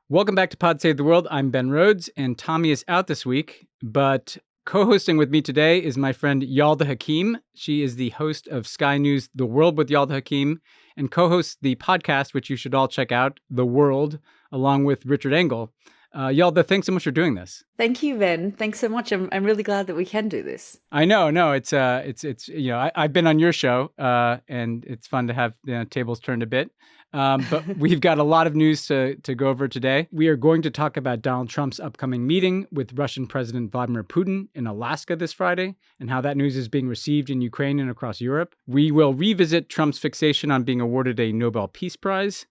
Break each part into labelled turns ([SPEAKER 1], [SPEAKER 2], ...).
[SPEAKER 1] Welcome back to Pod Save the World. I'm Ben Rhodes, and Tommy is out this week, but co-hosting with me today is my friend Yalda Hakim. She is the host of Sky News' The World with Yalda Hakim and co-hosts the podcast, which you should all check out, The World, along with Richard Engel. Yalda, thanks so much for doing this.
[SPEAKER 2] Thank you, Ben. Thanks so much. I'm really glad that we can do this.
[SPEAKER 1] I know, it's I've been on your show, and it's fun to have tables turned a bit. But we've got a lot of news to go over today. We are going to talk about Donald Trump's upcoming meeting with Russian President Vladimir Putin in Alaska this Friday and how that news is being received in Ukraine and across Europe. We will revisit Trump's fixation on being awarded a Nobel Peace Prize.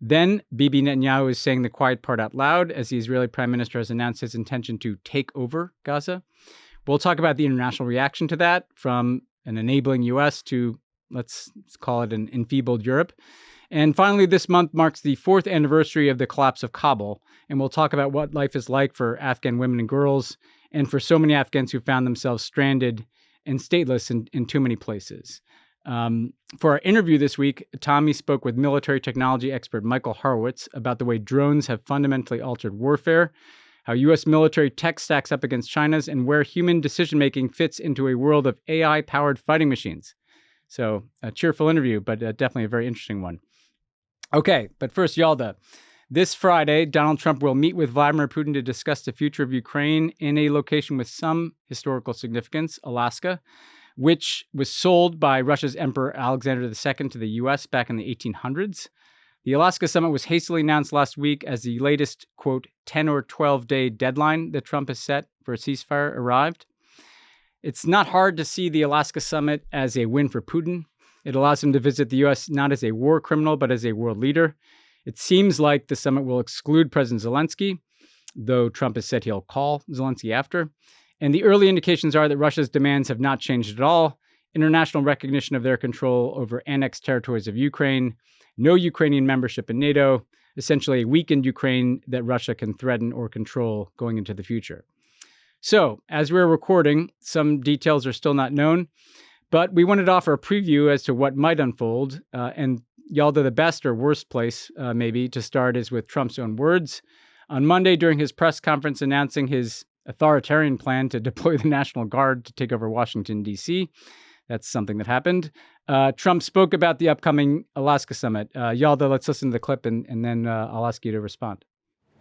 [SPEAKER 1] Then Bibi Netanyahu is saying the quiet part out loud as the Israeli prime minister has announced his intention to take over Gaza. We'll talk about the international reaction to that, from an enabling U.S. to, let's call it, an enfeebled Europe. And finally, this month marks the 4th anniversary of the collapse of Kabul, and we'll talk about what life is like for Afghan women and girls, and for so many Afghans who found themselves stranded and stateless in too many places. For our interview this week, Tommy spoke with military technology expert Michael Horowitz about the way drones have fundamentally altered warfare, how U.S. military tech stacks up against China's, and where human decision-making fits into a world of AI-powered fighting machines. So a cheerful interview, but definitely a very interesting one. Okay, but first, Yalda. This Friday, Donald Trump will meet with Vladimir Putin to discuss the future of Ukraine in a location with some historical significance, Alaska, which was sold by Russia's Emperor Alexander II to the U.S. back in the 1800s. The Alaska summit was hastily announced last week as the latest, quote, 10 or 12-day deadline that Trump has set for a ceasefire arrived. It's not hard to see the Alaska summit as a win for Putin. It allows him to visit the U.S. not as a war criminal, but as a world leader. It seems like the summit will exclude President Zelensky, though Trump has said he'll call Zelensky after. And the early indications are that Russia's demands have not changed at all. International recognition of their control over annexed territories of Ukraine, no Ukrainian membership in NATO, essentially a weakened Ukraine that Russia can threaten or control going into the future. So, as we're recording, some details are still not known, but we wanted to offer a preview as to what might unfold. And Yalda, the best or worst place maybe to start is with Trump's own words. On Monday, during his press conference announcing his authoritarian plan to deploy the National Guard to take over Washington, D.C., that's something that happened. Trump spoke about the upcoming Alaska summit. Yalda, let's listen to the clip and then I'll ask you to respond.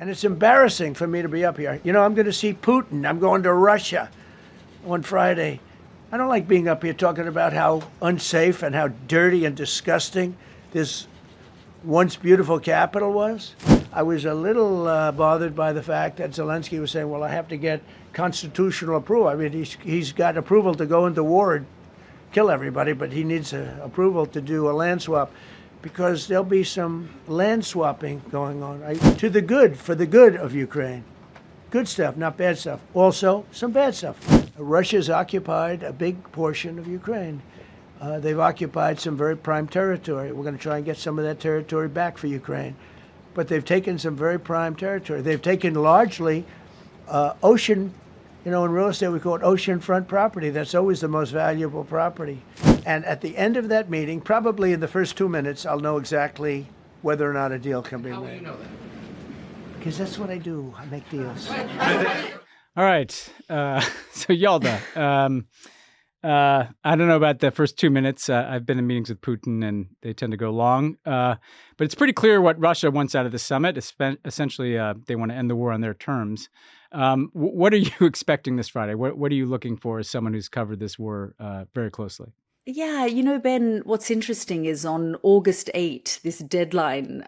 [SPEAKER 3] And it's embarrassing for me to be up here. You know, I'm going to see Putin. I'm going to Russia on Friday. I don't like being up here talking about how unsafe and how dirty and disgusting this once beautiful capital was. I was a little bothered by the fact that Zelensky was saying, well, I have to get constitutional approval. I mean, he's got approval to go into war and kill everybody, but he needs approval to do a land swap, because there'll be some land swapping going on, right? To the good, for the good of Ukraine. Good stuff, not bad stuff. Also, some bad stuff. Russia's occupied a big portion of Ukraine. They've occupied some very prime territory. We're going to try and get some of that territory back for Ukraine. But they've taken some very prime territory. They've taken largely ocean, in real estate we call it oceanfront property. That's always the most valuable property. And at the end of that meeting, probably in the first 2 minutes, I'll know exactly whether or not a deal can be made. How will you know that? Because that's what I do. I make deals.
[SPEAKER 1] All right. So Yalda, I don't know about the first 2 minutes. I've been in meetings with Putin and they tend to go long. But it's pretty clear what Russia wants out of the summit. Essentially, they want to end the war on their terms. What are you expecting this Friday? What are you looking for as someone who's covered this war very closely?
[SPEAKER 2] Yeah, Ben, what's interesting is on August 8, this deadline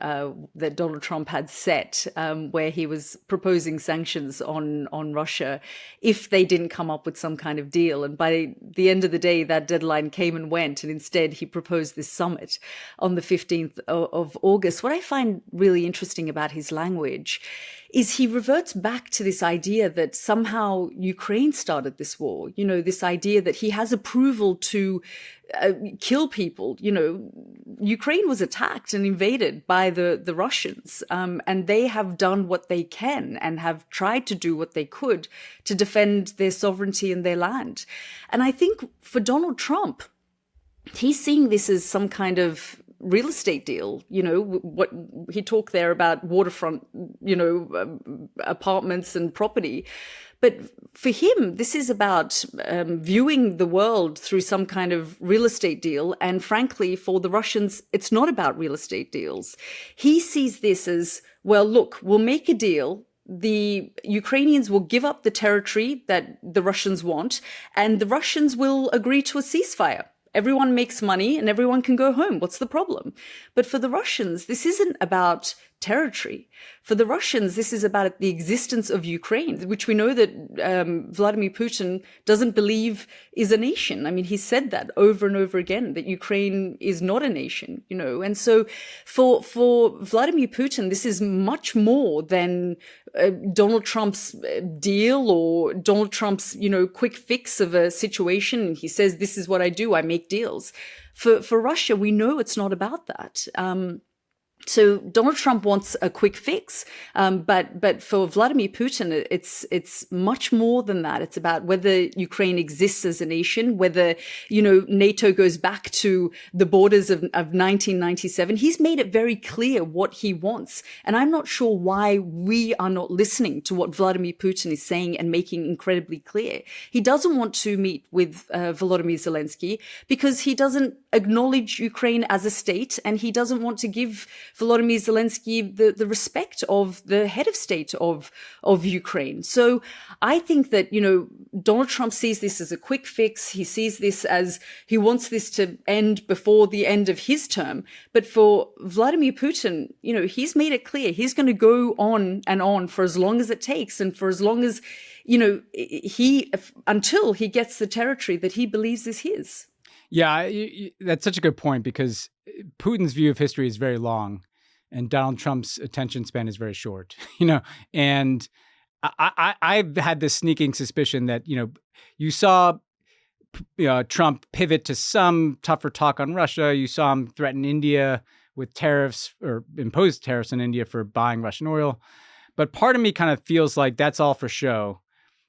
[SPEAKER 2] that Donald Trump had set, where he was proposing sanctions on Russia if they didn't come up with some kind of deal. And by the end of the day, that deadline came and went. And instead, he proposed this summit on the 15th of August. What I find really interesting about his language is he reverts back to this idea that somehow Ukraine started this war, this idea that he has approval to kill people. Ukraine was attacked and invaded by the Russians, and they have done what they can and have tried to do what they could to defend their sovereignty and their land. And I think for Donald Trump, he's seeing this as some kind of real estate deal. What he talked there about waterfront, apartments and property. But for him, this is about viewing the world through some kind of real estate deal. And frankly, for the Russians, it's not about real estate deals. He sees this as, well, look, we'll make a deal. The Ukrainians will give up the territory that the Russians want, and the Russians will agree to a ceasefire. Everyone makes money and everyone can go home. What's the problem? But for the Russians, this isn't about territory. For the Russians, this is about the existence of Ukraine, which we know that Vladimir Putin doesn't believe is a nation. I mean, he said that over and over again, that Ukraine is not a nation, And so for Vladimir Putin, this is much more than Donald Trump's deal or Donald Trump's, quick fix of a situation. He says, this is what I do. I make deals. For Russia, we know it's not about that. So Donald Trump wants a quick fix, but for Vladimir Putin, it's much more than that. It's about whether Ukraine exists as a nation, whether NATO goes back to the borders of 1997. He's made it very clear what he wants, and I'm not sure why we are not listening to what Vladimir Putin is saying and making incredibly clear. He doesn't want to meet with Volodymyr Zelensky because he doesn't acknowledge Ukraine as a state, and he doesn't want to give Volodymyr Zelensky the respect of the head of state of Ukraine. So I think that, Donald Trump sees this as a quick fix. He sees this as he wants this to end before the end of his term. But for Vladimir Putin, he's made it clear he's going to go on and on for as long as it takes, and for as long as, until he gets the territory that he believes is his.
[SPEAKER 1] Yeah, that's such a good point, because Putin's view of history is very long and Donald Trump's attention span is very short, and I've had this sneaking suspicion that, you saw Trump pivot to some tougher talk on Russia. You saw him threaten India with tariffs or impose tariffs on India for buying Russian oil. But part of me kind of feels like that's all for show,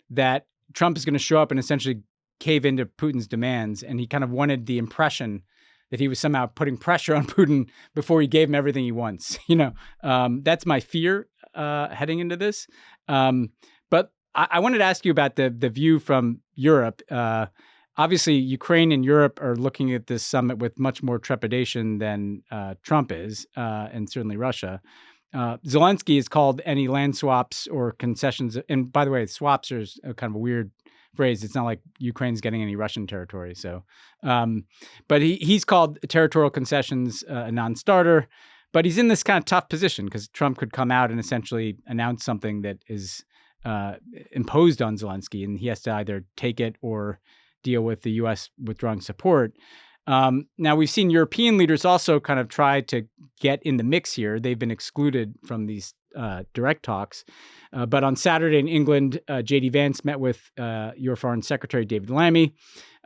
[SPEAKER 1] that Trump is going to show up and essentially cave into Putin's demands. And he kind of wanted the impression that he was somehow putting pressure on Putin before he gave him everything he wants. That's my fear heading into this. But I wanted to ask you about the view from Europe. Obviously, Ukraine and Europe are looking at this summit with much more trepidation than Trump is, and certainly Russia. Zelensky has called any land swaps or concessions. And by the way, swaps are kind of a weird phrase. It's not like Ukraine's getting any Russian territory. So, but he's called territorial concessions a non-starter. But he's in this kind of tough position because Trump could come out and essentially announce something that is imposed on Zelensky, and he has to either take it or deal with the U.S. withdrawing support. Now, we've seen European leaders also kind of try to get in the mix here. They've been excluded from these direct talks. But on Saturday in England, J.D. Vance met with your Foreign Secretary, David Lammy,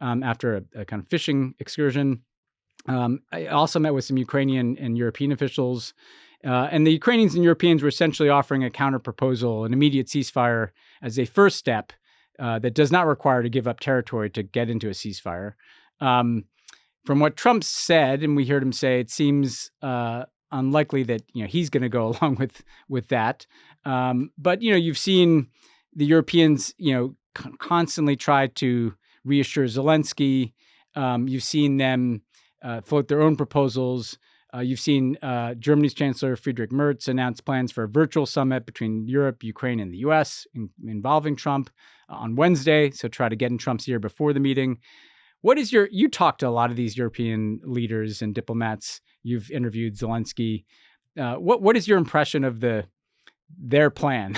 [SPEAKER 1] after a kind of fishing excursion. I also met with some Ukrainian and European officials. And the Ukrainians and Europeans were essentially offering a counter-proposal, an immediate ceasefire as a first step that does not require to give up territory to get into a ceasefire. From what Trump said, and we heard him say, it seems unlikely that he's going to go along with that. But you've seen the Europeans constantly try to reassure Zelensky. You've seen them float their own proposals. You've seen Germany's Chancellor Friedrich Merz announce plans for a virtual summit between Europe, Ukraine, and the U.S. Involving Trump on Wednesday. So try to get in Trump's ear before the meeting. You talked to a lot of these European leaders and diplomats. You've interviewed Zelensky. What is your impression of their plan?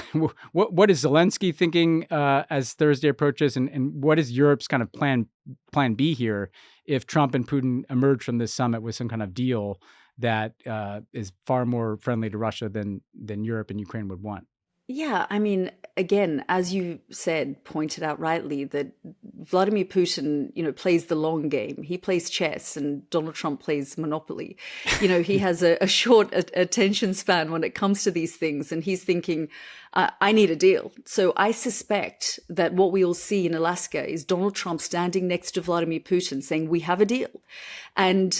[SPEAKER 1] What is Zelensky thinking as Thursday approaches, and what is Europe's kind of plan B here if Trump and Putin emerge from this summit with some kind of deal that is far more friendly to Russia than Europe and Ukraine would want?
[SPEAKER 2] Yeah, I mean, again, as you pointed out rightly, that Vladimir Putin, plays the long game. He plays chess and Donald Trump plays Monopoly. He has a short attention span when it comes to these things. And he's thinking, I need a deal. So I suspect that what we will see in Alaska is Donald Trump standing next to Vladimir Putin saying, we have a deal. And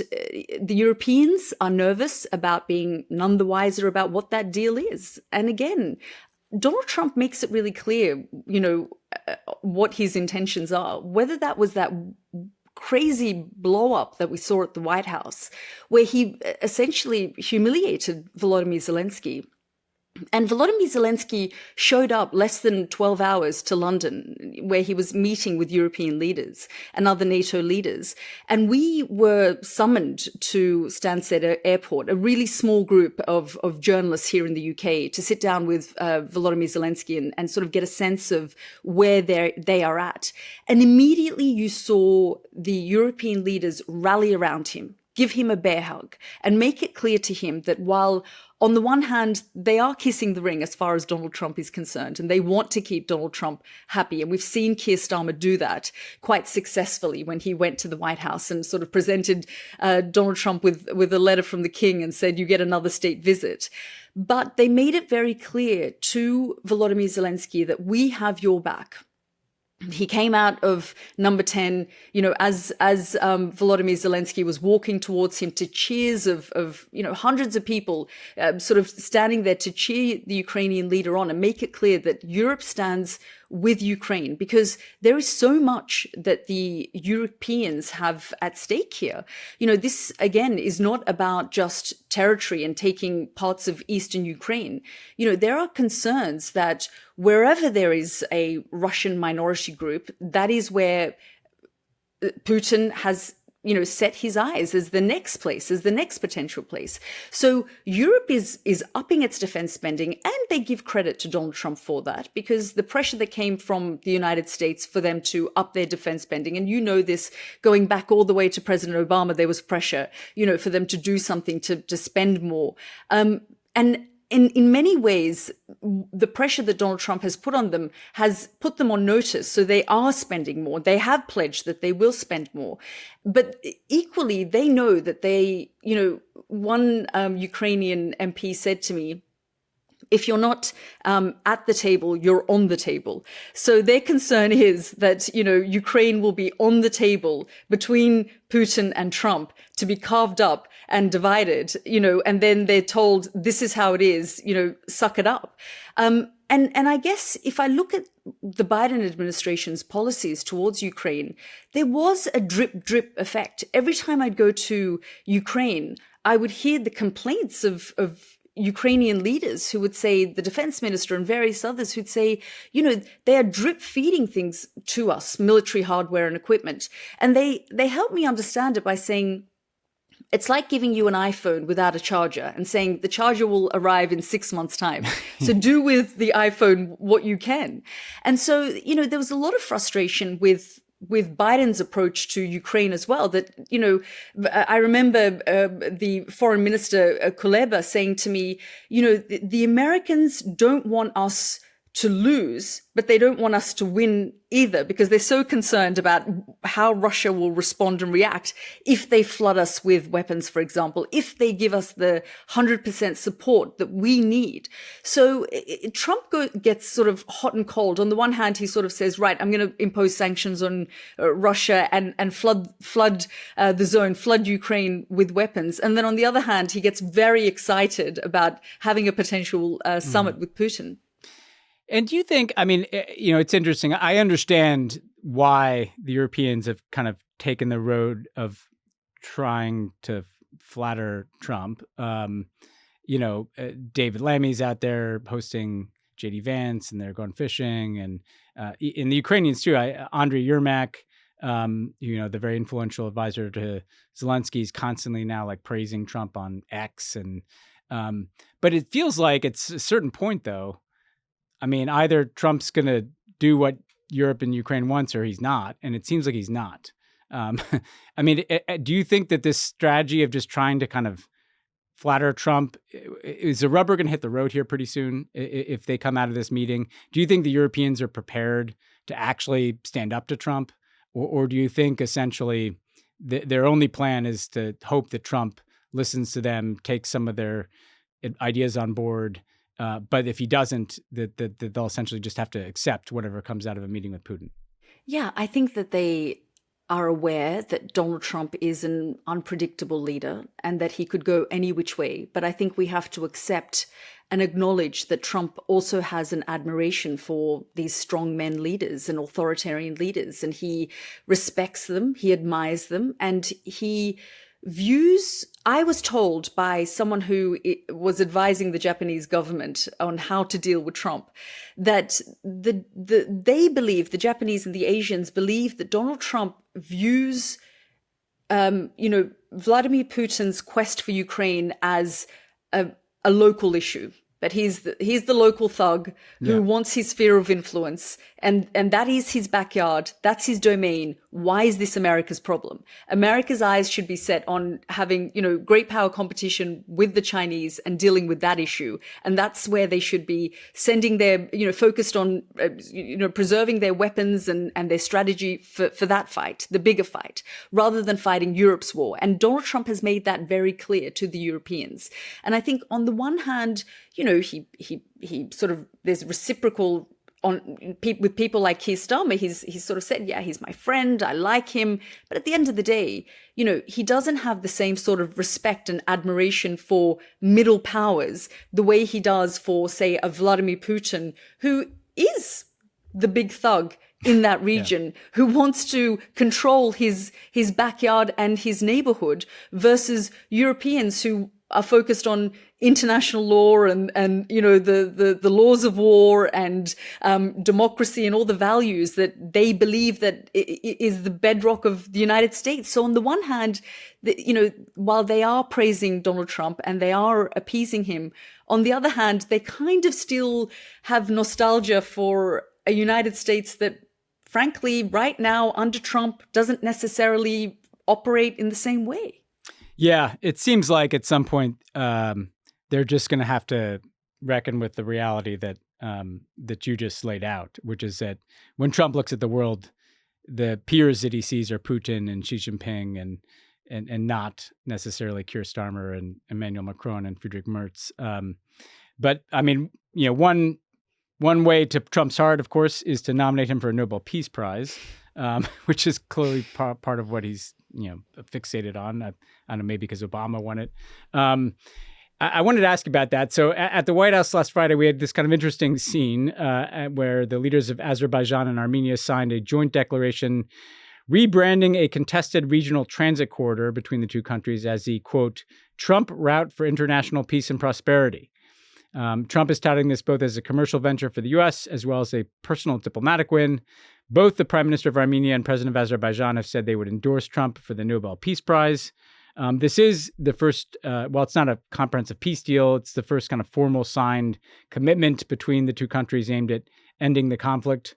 [SPEAKER 2] the Europeans are nervous about being none the wiser about what that deal is. And again, Donald Trump makes it really clear, what his intentions are, whether that was that crazy blow up that we saw at the White House, where he essentially humiliated Volodymyr Zelensky. And Volodymyr Zelensky showed up less than 12 hours to London, where he was meeting with European leaders and other NATO leaders. And we were summoned to Stansted Airport, a really small group of journalists here in the UK, to sit down with Volodymyr Zelensky and sort of get a sense of where they are at. And immediately you saw the European leaders rally around him, give him a bear hug, and make it clear to him that while on the one hand, they are kissing the ring as far as Donald Trump is concerned, and they want to keep Donald Trump happy. And we've seen Keir Starmer do that quite successfully when he went to the White House and sort of presented Donald Trump with a letter from the king and said, you get another state visit. But they made it very clear to Volodymyr Zelensky that we have your back. He came out of number 10, as Volodymyr Zelensky was walking towards him to cheers of hundreds of people sort of standing there to cheer the Ukrainian leader on and make it clear that Europe stands with Ukraine, because there is so much that the Europeans have at stake here. This, again, is not about just territory and taking parts of eastern Ukraine. There are concerns that wherever there is a Russian minority group, that is where Putin has set his eyes as the next place, as the next potential place. So Europe is upping its defense spending, and they give credit to Donald Trump for that, because the pressure that came from the United States for them to up their defense spending, and this going back all the way to President Obama, there was pressure, for them to do something to spend more. And in many ways, the pressure that Donald Trump has put on them has put them on notice. So they are spending more. They have pledged that they will spend more. But equally, they know that one Ukrainian MP said to me, if you're not at the table, you're on the table. So their concern is that, Ukraine will be on the table between Putin and Trump to be carved up and divided, and then they're told, this is how it is, suck it up. And I guess if I look at the Biden administration's policies towards Ukraine, there was a drip effect. Every time I'd go to Ukraine, I would hear the complaints of Ukrainian leaders who would say, the defense minister and various others who'd say, they are drip feeding things to us, military hardware and equipment. And they helped me understand it by saying, it's like giving you an iPhone without a charger and saying the charger will arrive in 6 months' time. So do with the iPhone what you can. And so, there was a lot of frustration with Biden's approach to Ukraine as well, that, I remember the foreign minister, Kuleba, saying to me, the Americans don't want us to lose, but they don't want us to win either, because they're so concerned about how Russia will respond and react if they flood us with weapons, for example, if they give us the 100% support that we need. So Trump gets sort of hot and cold. On the one hand, he sort of says, right, I'm going to impose sanctions on Russia and flood the zone, flood Ukraine with weapons. And then on the other hand, he gets very excited about having a potential summit with Putin.
[SPEAKER 1] And do you think, it's interesting. I understand why the Europeans have kind of taken the road of trying to flatter Trump. David Lammy's out there hosting JD Vance, and they're going fishing. And in the Ukrainians too, Andriy Yermak, the very influential advisor to Zelensky, is constantly now like praising Trump on X. And but it feels like at a certain point, though, either Trump's going to do what Europe and Ukraine wants, or he's not. And it seems like he's not. Do you think that this strategy of just trying to kind of flatter Trump, is the rubber going to hit the road here pretty soon if they come out of this meeting? Do you think the Europeans are prepared to actually stand up to Trump Or do you think essentially their only plan is to hope that Trump listens to them, takes some of their ideas on board, but if he doesn't, that they'll essentially just have to accept whatever comes out of a meeting with Putin?
[SPEAKER 2] Yeah, I think that they are aware that Donald Trump is an unpredictable leader and that he could go any which way. But I think we have to accept and acknowledge that Trump also has an admiration for these strongman leaders and authoritarian leaders, and he respects them, he admires them, and he views, I was told by someone who was advising the Japanese government on how to deal with Trump, that they believe, the Japanese and the Asians believe, that Donald Trump views, Vladimir Putin's quest for Ukraine as a local issue. That he's the local thug who wants his sphere of influence, and that is his backyard. That's his domain. Why is this America's problem? America's eyes should be set on having, great power competition with the Chinese and dealing with that issue. And that's where they should be sending their, focused on, preserving their weapons and their strategy for that fight, the bigger fight, rather than fighting Europe's war. And Donald Trump has made that very clear to the Europeans. And I think on the one hand, he sort of, there's reciprocal with people like Keir Starmer. He's sort of said, yeah, he's my friend, I like him. But at the end of the day, he doesn't have the same sort of respect and admiration for middle powers the way he does for, say, a Vladimir Putin, who is the big thug in that region, who wants to control his backyard and his neighborhood, versus Europeans who are focused on international law and the laws of war and democracy and all the values that they believe that is the bedrock of the United States. So on the one hand, while they are praising Donald Trump and they are appeasing him, on the other hand, they kind of still have nostalgia for a United States that, frankly, right now under Trump doesn't necessarily operate in the same way.
[SPEAKER 1] Yeah, it seems like at some point they're just going to have to reckon with the reality that that you just laid out, which is that when Trump looks at the world, the peers that he sees are Putin and Xi Jinping and not necessarily Keir Starmer and Emmanuel Macron and Friedrich Merz. But I mean, one way to Trump's heart, of course, is to nominate him for a Nobel Peace Prize, which is clearly part of what he's fixated on. I don't know, maybe because Obama won it. I wanted to ask about that. So at the White House last Friday, we had this kind of interesting scene where the leaders of Azerbaijan and Armenia signed a joint declaration rebranding a contested regional transit corridor between the two countries as the, quote, Trump route for international peace and prosperity. Trump is touting this both as a commercial venture for the U.S. as well as a personal diplomatic win. Both the Prime Minister of Armenia and President of Azerbaijan have said they would endorse Trump for the Nobel Peace Prize. This is the first, well, it's not a comprehensive peace deal. It's the first kind of formal signed commitment between the two countries aimed at ending the conflict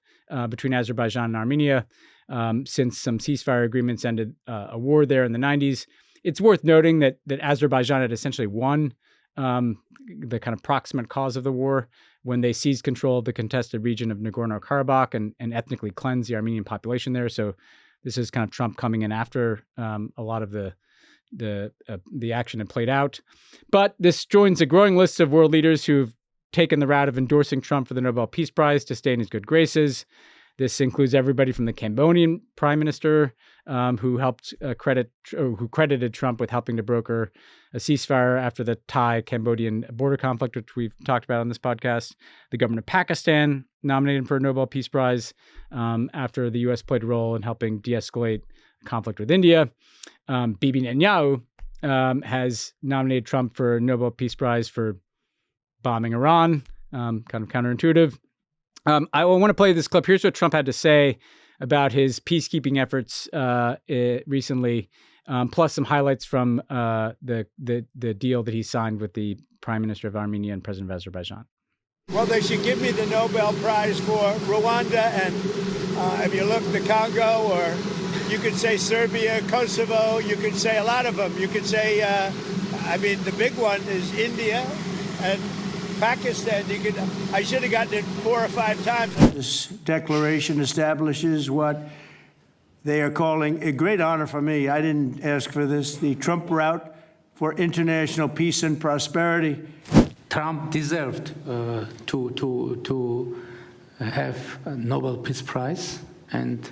[SPEAKER 1] between Azerbaijan and Armenia since some ceasefire agreements ended a war there in the 90s. It's worth noting that Azerbaijan had essentially won the kind of proximate cause of the war when they seized control of the contested region of Nagorno-Karabakh and ethnically cleansed the Armenian population there. So this is kind of Trump coming in after a lot of the action had played out. But this joins a growing list of world leaders who've taken the route of endorsing Trump for the Nobel Peace Prize to stay in his good graces. This includes everybody from the Cambodian prime minister, who credited Trump with helping to broker a ceasefire after the Thai-Cambodian border conflict, which we've talked about on this podcast. The government of Pakistan nominated him for a Nobel Peace Prize after the U.S. played a role in helping de-escalate conflict with India. Bibi Netanyahu has nominated Trump for a Nobel Peace Prize for bombing Iran, kind of counterintuitive. I want to play this clip. Here's what Trump had to say about his peacekeeping efforts recently, plus some highlights from the deal that he signed with the Prime Minister of Armenia and President of Azerbaijan.
[SPEAKER 4] Well, they should give me the Nobel Prize for Rwanda, and if you look, the Congo, or you could say Serbia, Kosovo, you could say a lot of them. You could say, the big one is India and Pakistan. I should have gotten it 4 or 5 times.
[SPEAKER 3] This declaration establishes what They are calling, a great honor for me, I didn't ask for this, the Trump route for international peace and prosperity.
[SPEAKER 5] Trump deserved to have a Nobel Peace Prize, and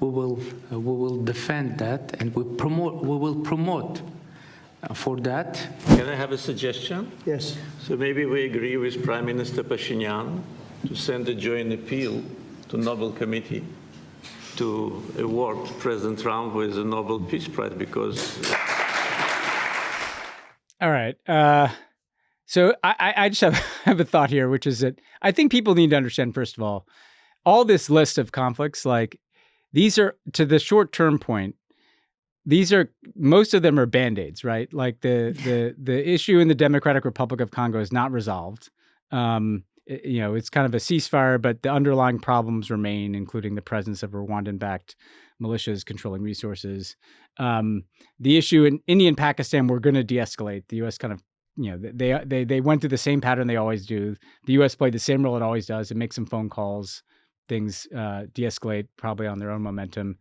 [SPEAKER 5] we will defend that, and we will promote for that.
[SPEAKER 6] Can I have a suggestion?
[SPEAKER 3] Yes.
[SPEAKER 6] So maybe we agree with Prime Minister Pashinyan to send a joint appeal to Nobel Committee to award President Trump with the Nobel Peace Prize, because...
[SPEAKER 1] All right. So I just have a thought here, which is that I think people need to understand, first of all this list of conflicts, like these are, to the short-term point, most of them are Band-Aids, right? Like the issue in the Democratic Republic of Congo is not resolved. It's kind of a ceasefire, but the underlying problems remain, including the presence of Rwandan-backed militias controlling resources. The issue in India and Pakistan, we're going to de-escalate. The U.S. kind of, they went through the same pattern they always do. The U.S. played the same role it always does. It makes some phone calls. Things de-escalate probably on their own momentum.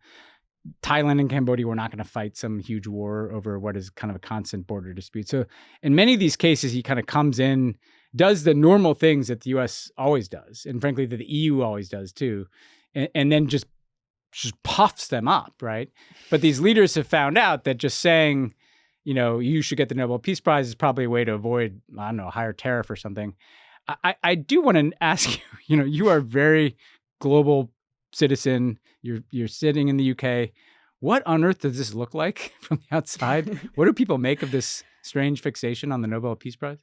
[SPEAKER 1] Thailand and Cambodia, we're not going to fight some huge war over what is kind of a constant border dispute. So in many of these cases, he kind of comes in, does the normal things that the U.S. always does, and frankly, that the EU always does too, and then just puffs them up, right? But these leaders have found out that just saying, you should get the Nobel Peace Prize is probably a way to avoid, I don't know, a higher tariff or something. I do want to ask you, you are a very global citizen. You're sitting in the UK. What on earth does this look like from the outside? What do people make of this strange fixation on the Nobel Peace Prize?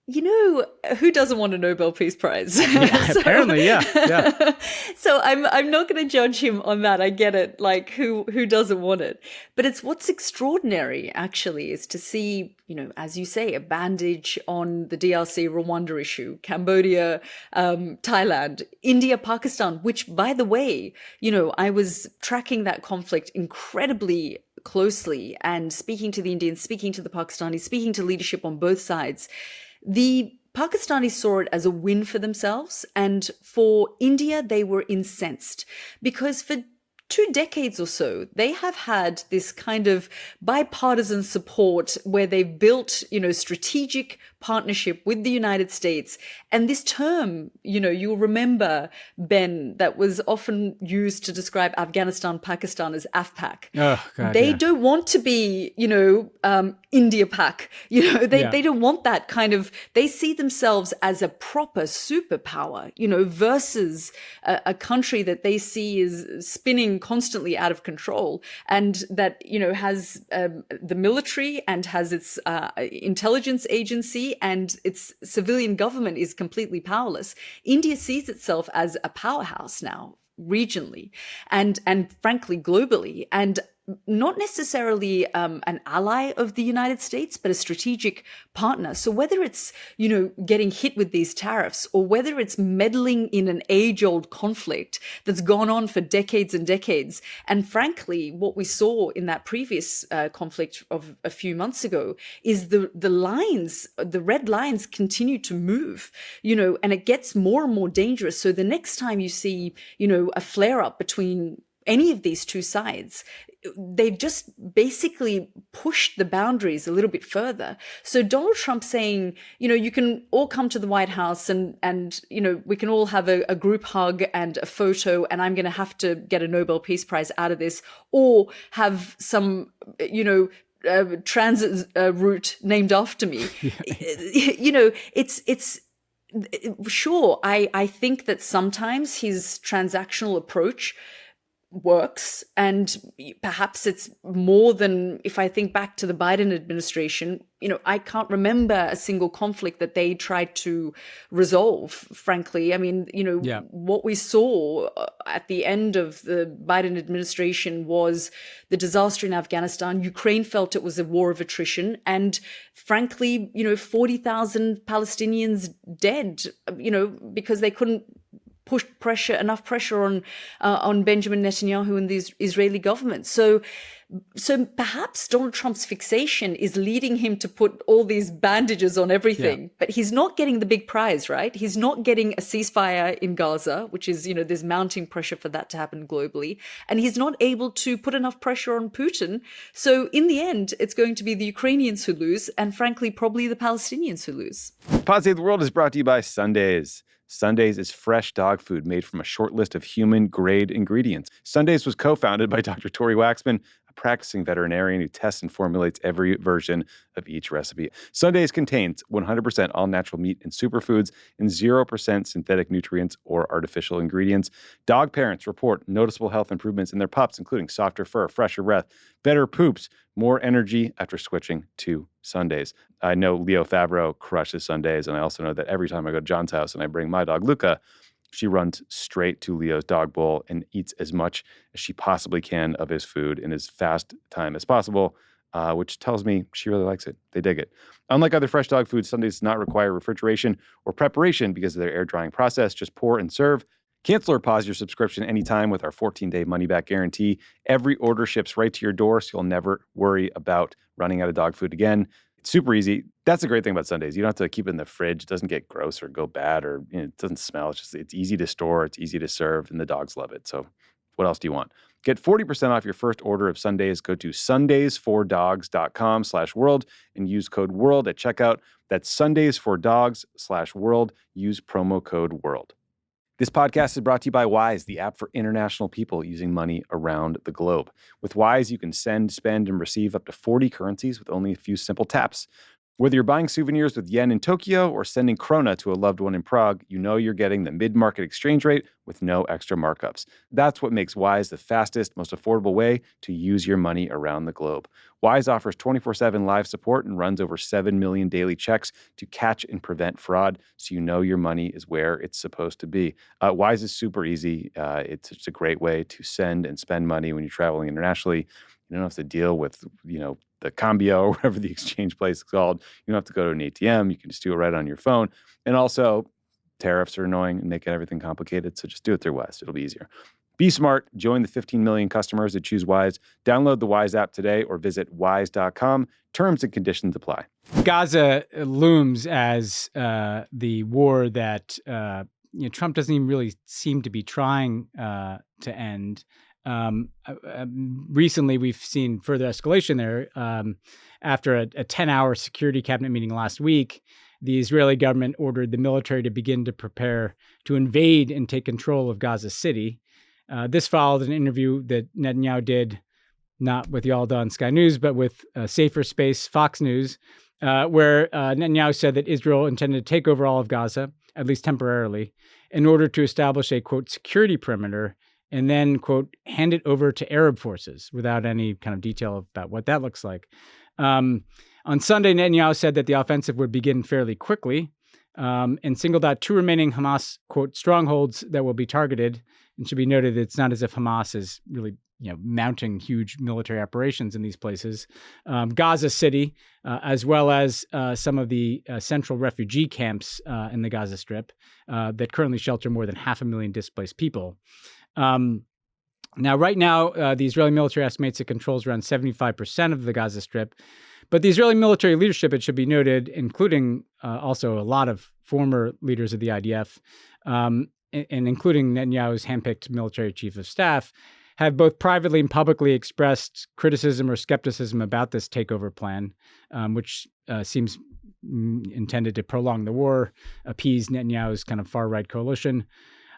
[SPEAKER 2] Who doesn't want a Nobel Peace Prize?
[SPEAKER 1] Yeah, apparently, yeah.
[SPEAKER 2] So I'm not going to judge him on that. I get it. Like, who doesn't want it? But it's what's extraordinary, actually, is to see, as you say, a bandage on the DRC Rwanda issue, Cambodia, Thailand, India, Pakistan, which, by the way, I was tracking that conflict incredibly closely and speaking to the Indians, speaking to the Pakistanis, speaking to leadership on both sides. The Pakistanis saw it as a win for themselves, and for India, they were incensed because for 2 decades or so, they have had this kind of bipartisan support where they've built, strategic partnership with the United States. And this term, you'll remember, Ben, that was often used to describe Afghanistan, Pakistan as AFPAC.
[SPEAKER 1] Oh, God,
[SPEAKER 2] they don't want to be, India Pac. They don't want that kind of, they see themselves as a proper superpower, versus a country that they see is spinning constantly out of control and that, has the military and has its intelligence agency and its civilian government is completely powerless. India sees itself as a powerhouse now, regionally and frankly globally, and not necessarily an ally of the United States, but a strategic partner. So whether it's, getting hit with these tariffs or whether it's meddling in an age-old conflict that's gone on for decades and decades, and frankly, what we saw in that previous conflict of a few months ago is the red lines continue to move, and it gets more and more dangerous. So the next time you see, a flare-up between any of these two sides, they've just basically pushed the boundaries a little bit further. So Donald Trump saying, you can all come to the White House and we can all have a group hug and a photo, and I'm going to have to get a Nobel Peace Prize out of this, or have some, transit route named after me. It's sure. I think that sometimes his transactional approach works, and perhaps it's more than, if I think back to the Biden administration, I can't remember a single conflict that they tried to resolve, frankly. I mean, what we saw at the end of the Biden administration was the disaster in Afghanistan. Ukraine felt it was a war of attrition, and frankly, 40,000 Palestinians dead, because they couldn't pushed enough pressure on Benjamin Netanyahu and the Israeli government. So perhaps Donald Trump's fixation is leading him to put all these bandages on everything, but he's not getting the big prize, right? He's not getting a ceasefire in Gaza, which is, there's mounting pressure for that to happen globally. And he's not able to put enough pressure on Putin. So in the end, it's going to be the Ukrainians who lose, and frankly, probably the Palestinians who lose.
[SPEAKER 7] Pod Save the World is brought to you by Sundays. Sundays is fresh dog food made from a short list of human-grade ingredients. Sundays was co-founded by Dr. Tori Waxman, a practicing veterinarian who tests and formulates every version of each recipe. Sundays contains 100% all-natural meat and superfoods and 0% synthetic nutrients or artificial ingredients. Dog parents report noticeable health improvements in their pups, including softer fur, fresher breath, better poops, more energy after switching to Sundays. I know Leo Favreau crushes Sundays, and I also know that every time I go to John's house and I bring my dog, Luca, she runs straight to Leo's dog bowl and eats as much as she possibly can of his food in as fast time as possible, which tells me she really likes it. They dig it. Unlike other fresh dog foods, Sundays does not require refrigeration or preparation because of their air drying process. Just pour and serve. Cancel or pause your subscription anytime with our 14-day money-back guarantee. Every order ships right to your door, so you'll never worry about running out of dog food again. It's super easy. That's the great thing about Sundays. You don't have to keep it in the fridge. It doesn't get gross or go bad, or it doesn't smell. It's easy to store. It's easy to serve, and the dogs love it. So what else do you want? Get 40% off your first order of Sundays. Go to sundaysfordogs.com/world and use code WORLD at checkout. That's sundaysfordogs/world. Use promo code WORLD. This podcast is brought to you by Wise, the app for international people using money around the globe. With Wise, you can send, spend, and receive up to 40 currencies with only a few simple taps. Whether you're buying souvenirs with yen in Tokyo or sending krona to a loved one in Prague, you know you're getting the mid-market exchange rate with no extra markups. That's what makes Wise the fastest, most affordable way to use your money around the globe. Wise offers 24/7 live support and runs over 7 million daily checks to catch and prevent fraud, so you know your money is where it's supposed to be. Wise is super easy. It's just a great way to send and spend money when you're traveling internationally. You don't have to deal with, the cambio or whatever the exchange place is called. You don't have to go to an ATM. You can just do it right on your phone. And also, tariffs are annoying and making everything complicated. So just do it through Wise. It'll be easier. Be smart. Join the 15 million customers that choose Wise. Download the Wise app today or visit wise.com. Terms and conditions apply.
[SPEAKER 1] Gaza looms as the war that Trump doesn't even really seem to be trying to end. Recently, we've seen further escalation there. After a 10-hour security cabinet meeting last week, the Israeli government ordered the military to begin to prepare to invade and take control of Gaza City. This followed an interview that Netanyahu did, not with Yalda on Sky News, but with Safer Space Fox News, where Netanyahu said that Israel intended to take over all of Gaza, at least temporarily, in order to establish a, quote, security perimeter and then, quote, hand it over to Arab forces without any kind of detail about what that looks like. On Sunday, Netanyahu said that the offensive would begin fairly quickly and singled out 2 remaining Hamas, quote, strongholds that will be targeted. And should be noted that it's not as if Hamas is really, mounting huge military operations in these places. Gaza City, as well as some of the central refugee camps in the Gaza Strip that currently shelter more than 500,000 displaced people. Right now, the Israeli military estimates it controls around 75% of the Gaza Strip. But the Israeli military leadership, it should be noted, including also a lot of former leaders of the IDF, and including Netanyahu's handpicked military chief of staff, have both privately and publicly expressed criticism or skepticism about this takeover plan, which seems intended to prolong the war, appease Netanyahu's kind of far-right coalition.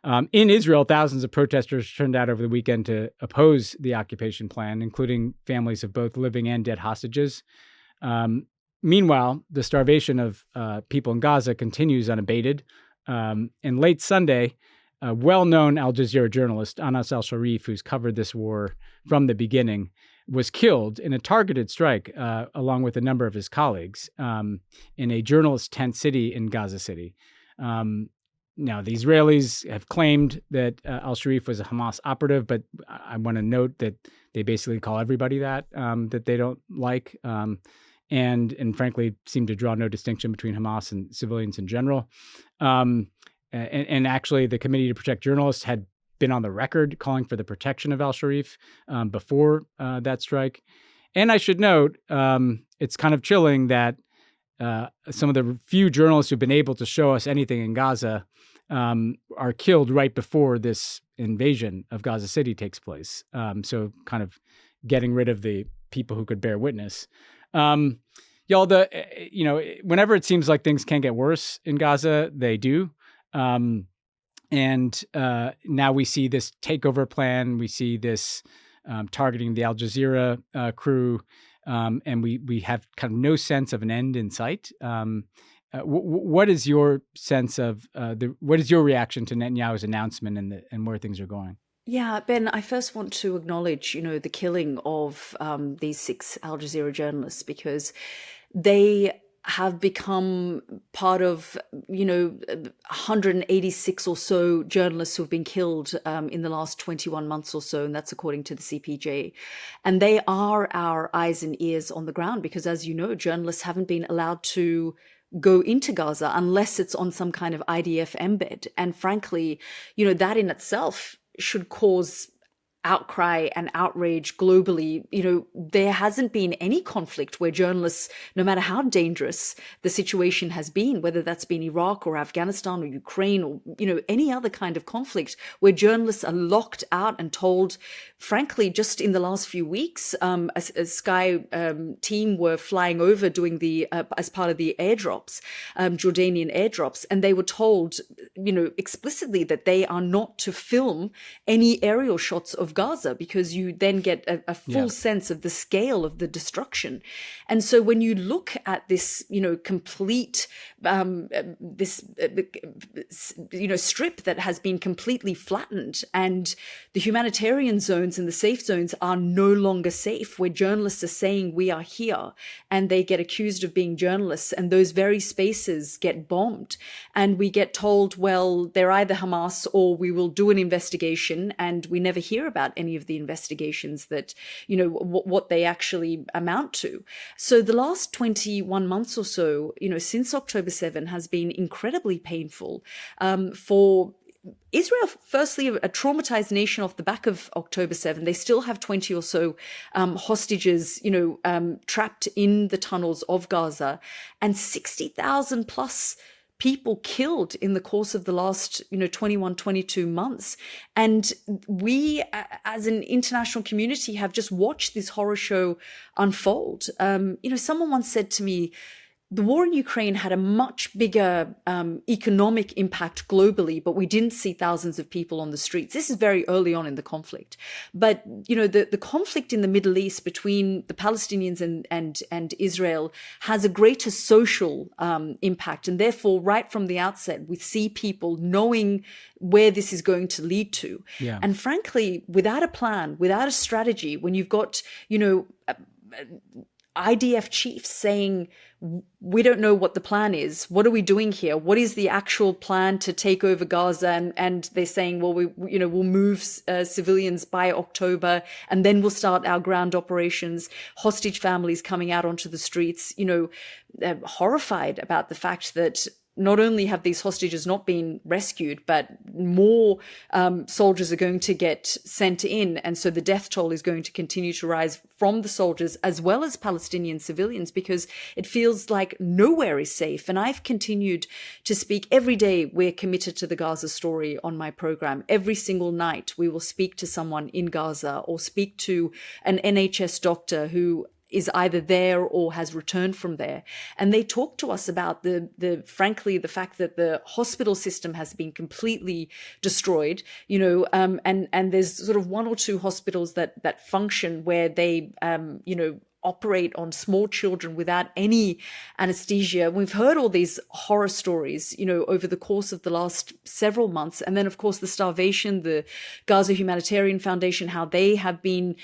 [SPEAKER 1] In Israel, thousands of protesters turned out over the weekend to oppose the occupation plan, including families of both living and dead hostages. Meanwhile, the starvation of people in Gaza continues unabated. And late Sunday, a well-known Al Jazeera journalist, Anas al-Sharif, who's covered this war from the beginning, was killed in a targeted strike along with a number of his colleagues in a journalist tent city in Gaza City. Now, the Israelis have claimed that al-Sharif was a Hamas operative, but I want to note that they basically call everybody that they don't like, and frankly seem to draw no distinction between Hamas and civilians in general. and actually the Committee to Protect Journalists had been on the record calling for the protection of al-Sharif before that strike. And I should note, it's kind of chilling that some of the few journalists who've been able to show us anything in Gaza are killed right before this invasion of Gaza City takes place. So kind of getting rid of the people who could bear witness. Yalda, whenever it seems like things can't get worse in Gaza, they do. And now we see this takeover plan. We see this targeting the Al Jazeera crew. And we have kind of no sense of an end in sight. What is your sense of what is your reaction to Netanyahu's announcement and where things are going?
[SPEAKER 2] Yeah, Ben, I first want to acknowledge, the killing of these 6 Al Jazeera journalists, because they have become part of, 186 or so journalists who have been killed in the last 21 months or so, and that's according to the CPJ. And they are our eyes and ears on the ground because, as you know, journalists haven't been allowed to go into Gaza unless it's on some kind of IDF embed. And frankly, that in itself should cause outcry and outrage globally. There hasn't been any conflict where journalists, no matter how dangerous the situation has been, whether that's been Iraq or Afghanistan or Ukraine or, any other kind of conflict, where journalists are locked out and told, frankly, just in the last few weeks, a Sky team were flying over doing as part of the airdrops, Jordanian airdrops, and they were told, explicitly that they are not to film any aerial shots of Gaza because you then get a full sense of the scale of the destruction. And so when you look at this, complete, strip that has been completely flattened, and the humanitarian zones and the safe zones are no longer safe, where journalists are saying we are here, and they get accused of being journalists, and those very spaces get bombed, and we get told, well, they're either Hamas or we will do an investigation, and we never hear about any of the investigations that, what they actually amount to. So the last 21 months or so, since October 7 has been incredibly painful for Israel. Firstly, a traumatized nation off the back of October 7. They still have 20 or so hostages, trapped in the tunnels of Gaza, and 60,000 plus people killed in the course of the last, 21, 22 months. And we, as an international community, have just watched this horror show unfold. Someone once said to me, the war in Ukraine had a much bigger economic impact globally, but we didn't see thousands of people on the streets. This is very early on in the conflict. But, the conflict in the Middle East between the Palestinians and Israel has a greater social impact. And therefore, right from the outset, we see people knowing where this is going to lead to. Yeah. And frankly, without a plan, without a strategy, when you've got, IDF chiefs saying, we don't know what the plan is. What are we doing here? What is the actual plan to take over Gaza? And they're saying, well, we'll move civilians by October, and then we'll start our ground operations. Hostage families coming out onto the streets, horrified about the fact that not only have these hostages not been rescued, but more soldiers are going to get sent in. And so the death toll is going to continue to rise from the soldiers as well as Palestinian civilians, because it feels like nowhere is safe. And I've continued to speak every day. We're committed to the Gaza story on my program. Every single night we will speak to someone in Gaza or speak to an NHS doctor who is either there or has returned from there. And they talk to us about frankly, the fact that the hospital system has been completely destroyed, and there's sort of 1 or 2 hospitals that function where they, operate on small children without any anesthesia. We've heard all these horror stories, over the course of the last several months. And then, of course, the starvation, the Gaza Humanitarian Foundation, how they have been,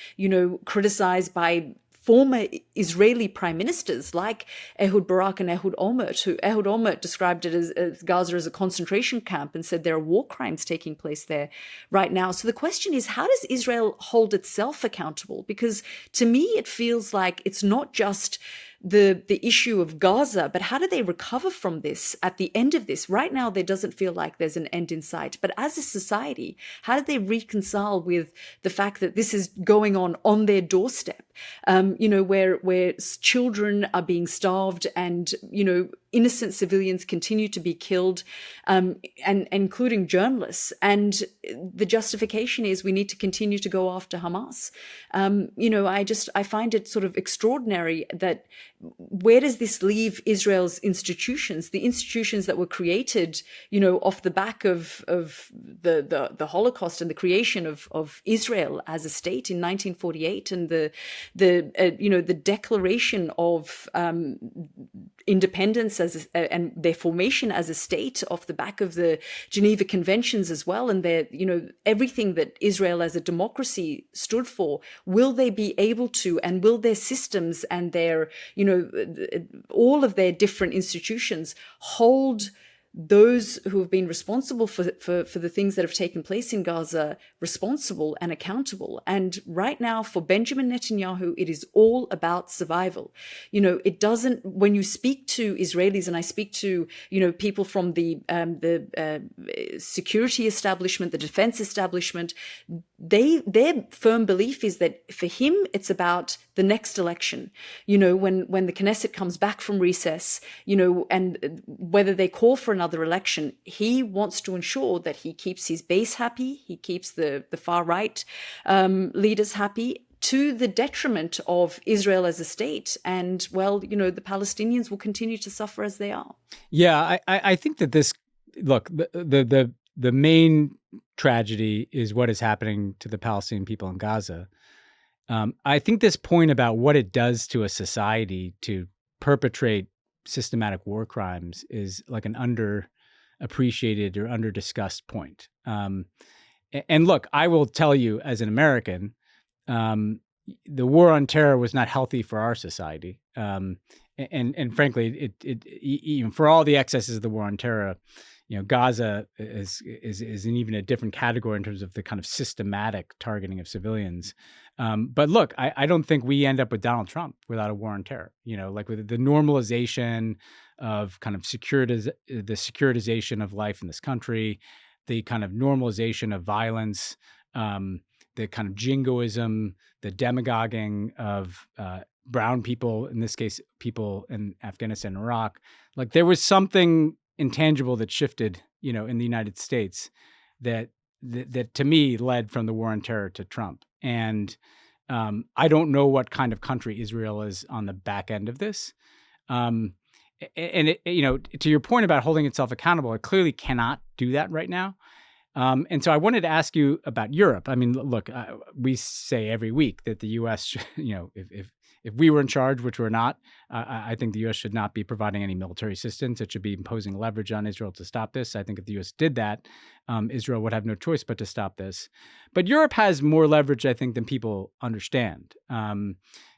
[SPEAKER 2] criticized by former Israeli prime ministers like Ehud Barak and Ehud Olmert, who Ehud Olmert described it as Gaza as a concentration camp and said there are war crimes taking place there right now. So the question is, how does Israel hold itself accountable? Because to me, it feels like it's not just the issue of Gaza, but how do they recover from this at the end of this? Right now, there doesn't feel like there's an end in sight. But as a society, how do they reconcile with the fact that this is going on their doorstep? Where children are being starved and, innocent civilians continue to be killed, and including journalists. And the justification is we need to continue to go after Hamas. I find it sort of extraordinary that where does this leave Israel's institutions, the institutions that were created, off the back of the Holocaust and the creation of Israel as a state in 1948, and the declaration of independence and their formation as a state off the back of the Geneva Conventions as well, and their everything that Israel as a democracy stood for. Will they be able to, and will their systems and their all of their different institutions hold those who have been responsible for the things that have taken place in Gaza responsible and accountable? And right now, for Benjamin Netanyahu, it is all about survival. It doesn't, when you speak to Israelis, and I speak to, people from the security establishment, the defense establishment, their firm belief is that for him, it's about the next election. When the Knesset comes back from recess, and whether they call for another election, he wants to ensure that he keeps his base happy, he keeps the far right leaders happy, to the detriment of Israel as a state. And, the Palestinians will continue to suffer as they are.
[SPEAKER 1] Yeah, I think that the main tragedy is what is happening to the Palestinian people in Gaza. I think this point about what it does to a society to perpetrate systematic war crimes is like an underappreciated or under-discussed point. And look, I will tell you as an American, the war on terror was not healthy for our society. And frankly, it even for all the excesses of the war on terror, Gaza is in even a different category in terms of the kind of systematic targeting of civilians. But look, I don't think we end up with Donald Trump without a war on terror. Like with the normalization of kind of the securitization of life in this country, the kind of normalization of violence, the kind of jingoism, the demagoguing of brown people, in this case, people in Afghanistan and Iraq. Like there was something intangible that shifted, in the United States that to me led from the war on terror to Trump. And I don't know what kind of country Israel is on the back end of this. And to your point about holding itself accountable, it clearly cannot do that right now. And so I wanted to ask you about Europe. I mean, look, we say every week that the U.S., if we were in charge, which we're not, I think the U.S. should not be providing any military assistance. It should be imposing leverage on Israel to stop this. I think if the U.S. did that, Israel would have no choice but to stop this. But Europe has more leverage, I think, than people understand.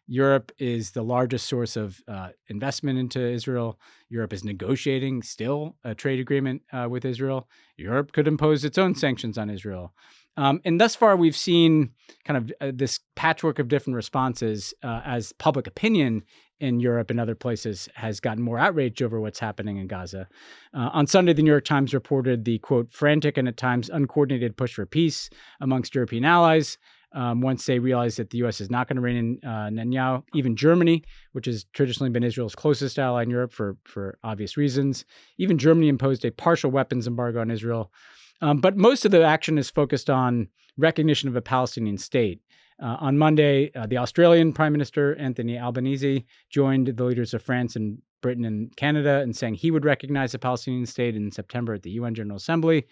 [SPEAKER 1] Europe is the largest source of investment into Israel. Europe is negotiating still a trade agreement with Israel. Europe could impose its own sanctions on Israel. And thus far, we've seen kind of this patchwork of different responses as public opinion in Europe and other places has gotten more outraged over what's happening in Gaza. On Sunday, the New York Times reported the, quote, frantic and at times uncoordinated push for peace amongst European allies. Once they realized that the U.S. is not going to rein in Netanyahu, even Germany, which has traditionally been Israel's closest ally in Europe for obvious reasons, even Germany imposed a partial weapons embargo on Israel. But most of the action is focused on recognition of a Palestinian state. On Monday, the Australian Prime Minister, Anthony Albanese, joined the leaders of France and Britain and Canada in saying he would recognize a Palestinian state in September at the UN General Assembly.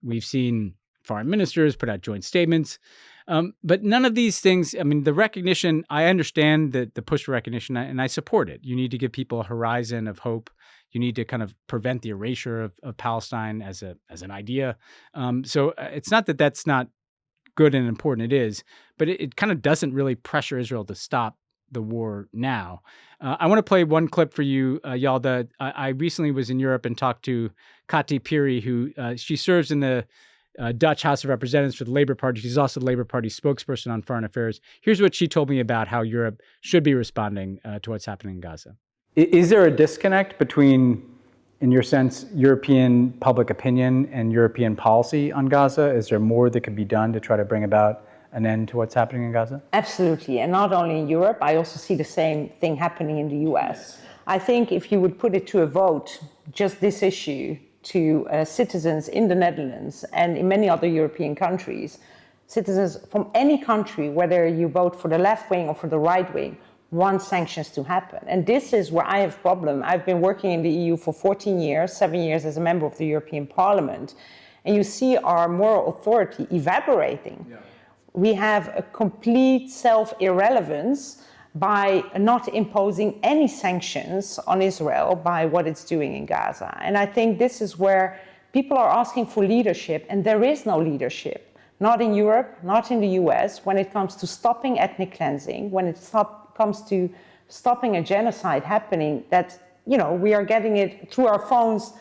[SPEAKER 1] We've seen foreign ministers put out joint statements. But none of these things, I mean, the recognition, I understand that the push for recognition, and I support it. You need to give people a horizon of hope. You need to kind of prevent the erasure of Palestine as an idea. So it's not that that's not good and important. It is, but it kind of doesn't really pressure Israel to stop the war now. I want to play one clip for you, Yalda. I recently was in Europe and talked to Kati Piri, who she serves in the Dutch House of Representatives for the Labour Party. She's also the Labour Party spokesperson on foreign affairs. Here's what she told me about how Europe should be responding to what's happening in Gaza. Is there a disconnect between, in your sense, European public opinion and European policy on Gaza? Is there more that could be done to try to bring about an end to what's happening in Gaza?
[SPEAKER 8] Absolutely. And not only in Europe, I also see the same thing happening in the US. I think if you would put it to a vote, just this issue, to citizens in the Netherlands and in many other European countries, citizens from any country, whether you vote for the left wing or for the right wing, want sanctions to happen. And this is where I have a problem. I've been working in the EU for 14 years, 7 years as a member of the European Parliament, and you see our moral authority evaporating. Yeah. We have a complete self-irrelevance by not imposing any sanctions on Israel by what it's doing in Gaza. And I think this is where people are asking for leadership, and there is no leadership, not in Europe, not in the US, when it comes to stopping ethnic cleansing, when it comes to stopping a genocide happening that, you know, we are getting it through our phones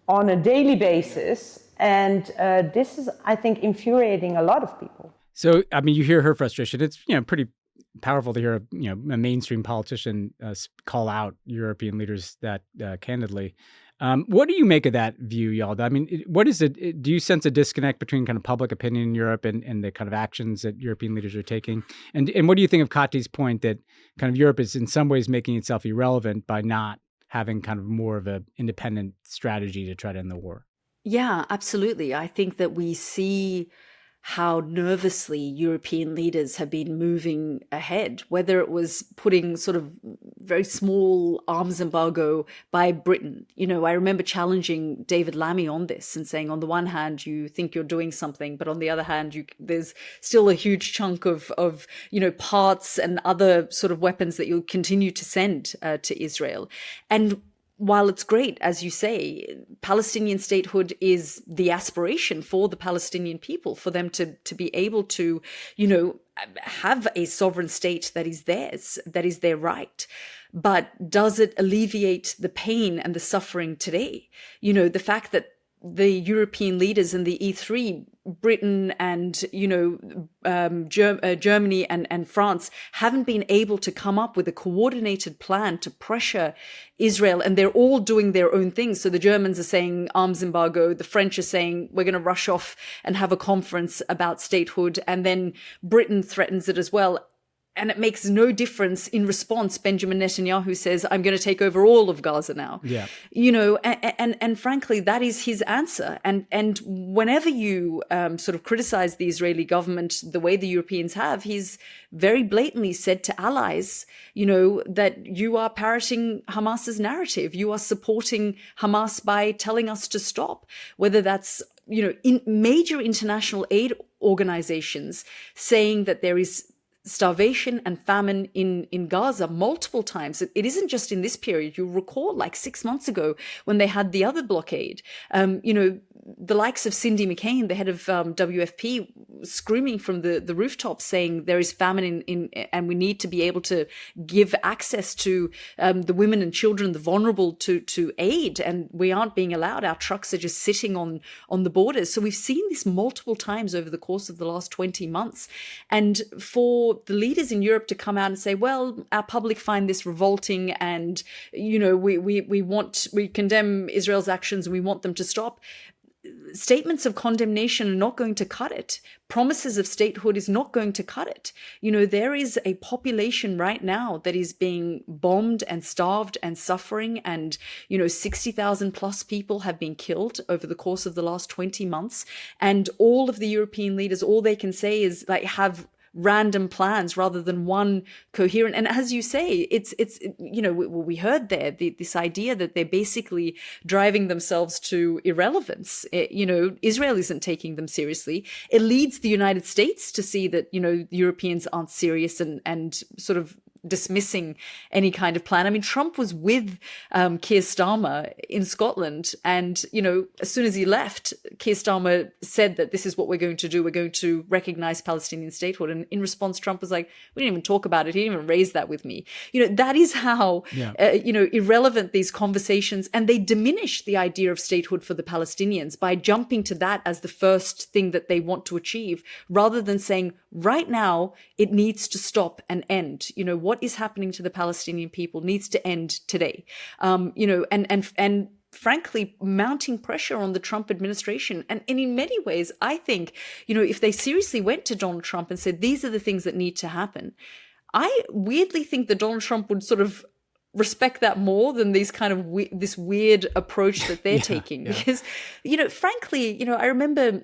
[SPEAKER 8] on a daily basis. And this is, I think, infuriating a lot of people. So,
[SPEAKER 1] I mean, you hear her frustration. It's, you know, pretty powerful to hear a mainstream politician call out European leaders that candidly. What do you make of that view, Yalda? I mean, what is it? Do you sense a disconnect between kind of public opinion in Europe and the kind of actions that European leaders are taking? And what do you think of Kati's point that kind of Europe is in some ways making itself irrelevant by not having kind of more of an independent strategy to try to end the war?
[SPEAKER 2] Yeah, absolutely. I think that we see how nervously European leaders have been moving ahead, whether it was putting sort of very small arms embargo by Britain. You know, I remember challenging David Lammy on this and saying, on the one hand, you think you're doing something, but on the other hand, there's still a huge chunk of parts and other sort of weapons that you'll continue to send to Israel. And while it's great, as you say, Palestinian statehood is the aspiration for the Palestinian people, for them to be able to, have a sovereign state that is theirs, that is their right. But does it alleviate the pain and the suffering today? You know, the fact that the European leaders in the E3, Britain and, Germany and France haven't been able to come up with a coordinated plan to pressure Israel, and they're all doing their own things. So the Germans are saying arms embargo, the French are saying we're going to rush off and have a conference about statehood, and then Britain threatens it as well. And it makes no difference. In response, Benjamin Netanyahu says, I'm going to take over all of Gaza now. Yeah. And frankly, that is his answer. And whenever you sort of criticize the Israeli government the way the Europeans have, he's very blatantly said to allies, that you are parroting Hamas's narrative. You are supporting Hamas by telling us to stop, whether that's, in major international aid organizations saying that there is starvation and famine in Gaza multiple times. It isn't just in this period. You'll recall like 6 months ago when they had the other blockade, the likes of Cindy McCain, the head of WFP, screaming from the rooftops saying there is famine and we need to be able to give access to the women and children, the vulnerable to aid, and we aren't being allowed. Our trucks are just sitting on the borders. So we've seen this multiple times over the course of the last 20 months. And for the leaders in Europe to come out and say, well, our public find this revolting and, we condemn Israel's actions and we want them to stop. Statements of condemnation are not going to cut it. Promises of statehood is not going to cut it. There is a population right now that is being bombed and starved and suffering, and 60,000 plus people have been killed over the course of the last 20 months. And all of the European leaders, all they can say is have random plans rather than one coherent. And as you say, it's we heard there this idea that they're basically driving themselves to irrelevance. Israel isn't taking them seriously. It leads the United States to see that the Europeans aren't serious and sort of dismissing any kind of plan. I mean, Trump was with Keir Starmer in Scotland, and as soon as he left, Keir Starmer said that this is what we're going to do. We're going to recognize Palestinian statehood. And in response, Trump was like, "We didn't even talk about it. He didn't even raise that with me." That is how irrelevant these conversations, and they diminish the idea of statehood for the Palestinians by jumping to that as the first thing that they want to achieve, rather than saying, right now, it needs to stop and end. What is happening to the Palestinian people needs to end today. And frankly, mounting pressure on the Trump administration. And in many ways, I think, if they seriously went to Donald Trump and said, these are the things that need to happen, I weirdly think that Donald Trump would sort of respect that more than these kind of this weird approach that they're taking. Because, frankly, I remember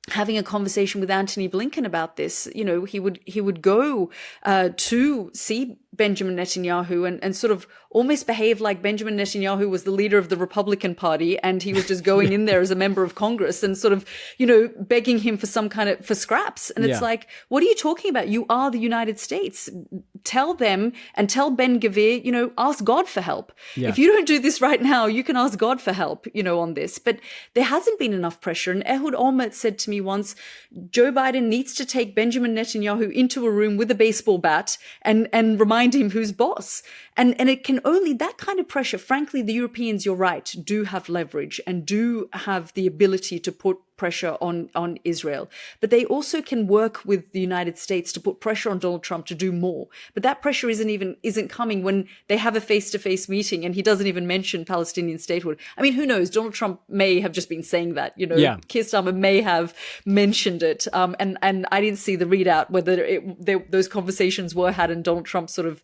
[SPEAKER 2] having a conversation with Antony Blinken about this. He would go to see Benjamin Netanyahu and sort of almost behave like Benjamin Netanyahu was the leader of the Republican Party, and he was just going in there as a member of Congress and sort of, begging him for some kind of, for scraps. And it's like, what are you talking about? You are the United States. Tell them and tell Ben Gvir, ask God for help. Yeah. If you don't do this right now, you can ask God for help, on this. But there hasn't been enough pressure. And Ehud Olmert said to me once, Joe Biden needs to take Benjamin Netanyahu into a room with a baseball bat and remind him who's boss. And it can only, that kind of pressure, frankly, the Europeans, you're right, do have leverage and do have the ability to put pressure on Israel. But they also can work with the United States to put pressure on Donald Trump to do more. But that pressure isn't coming when they have a face-to-face meeting and he doesn't even mention Palestinian statehood. I mean, who knows? Donald Trump may have just been saying that, Keir Starmer may have mentioned it. And I didn't see the readout, whether those conversations were had and Donald Trump sort of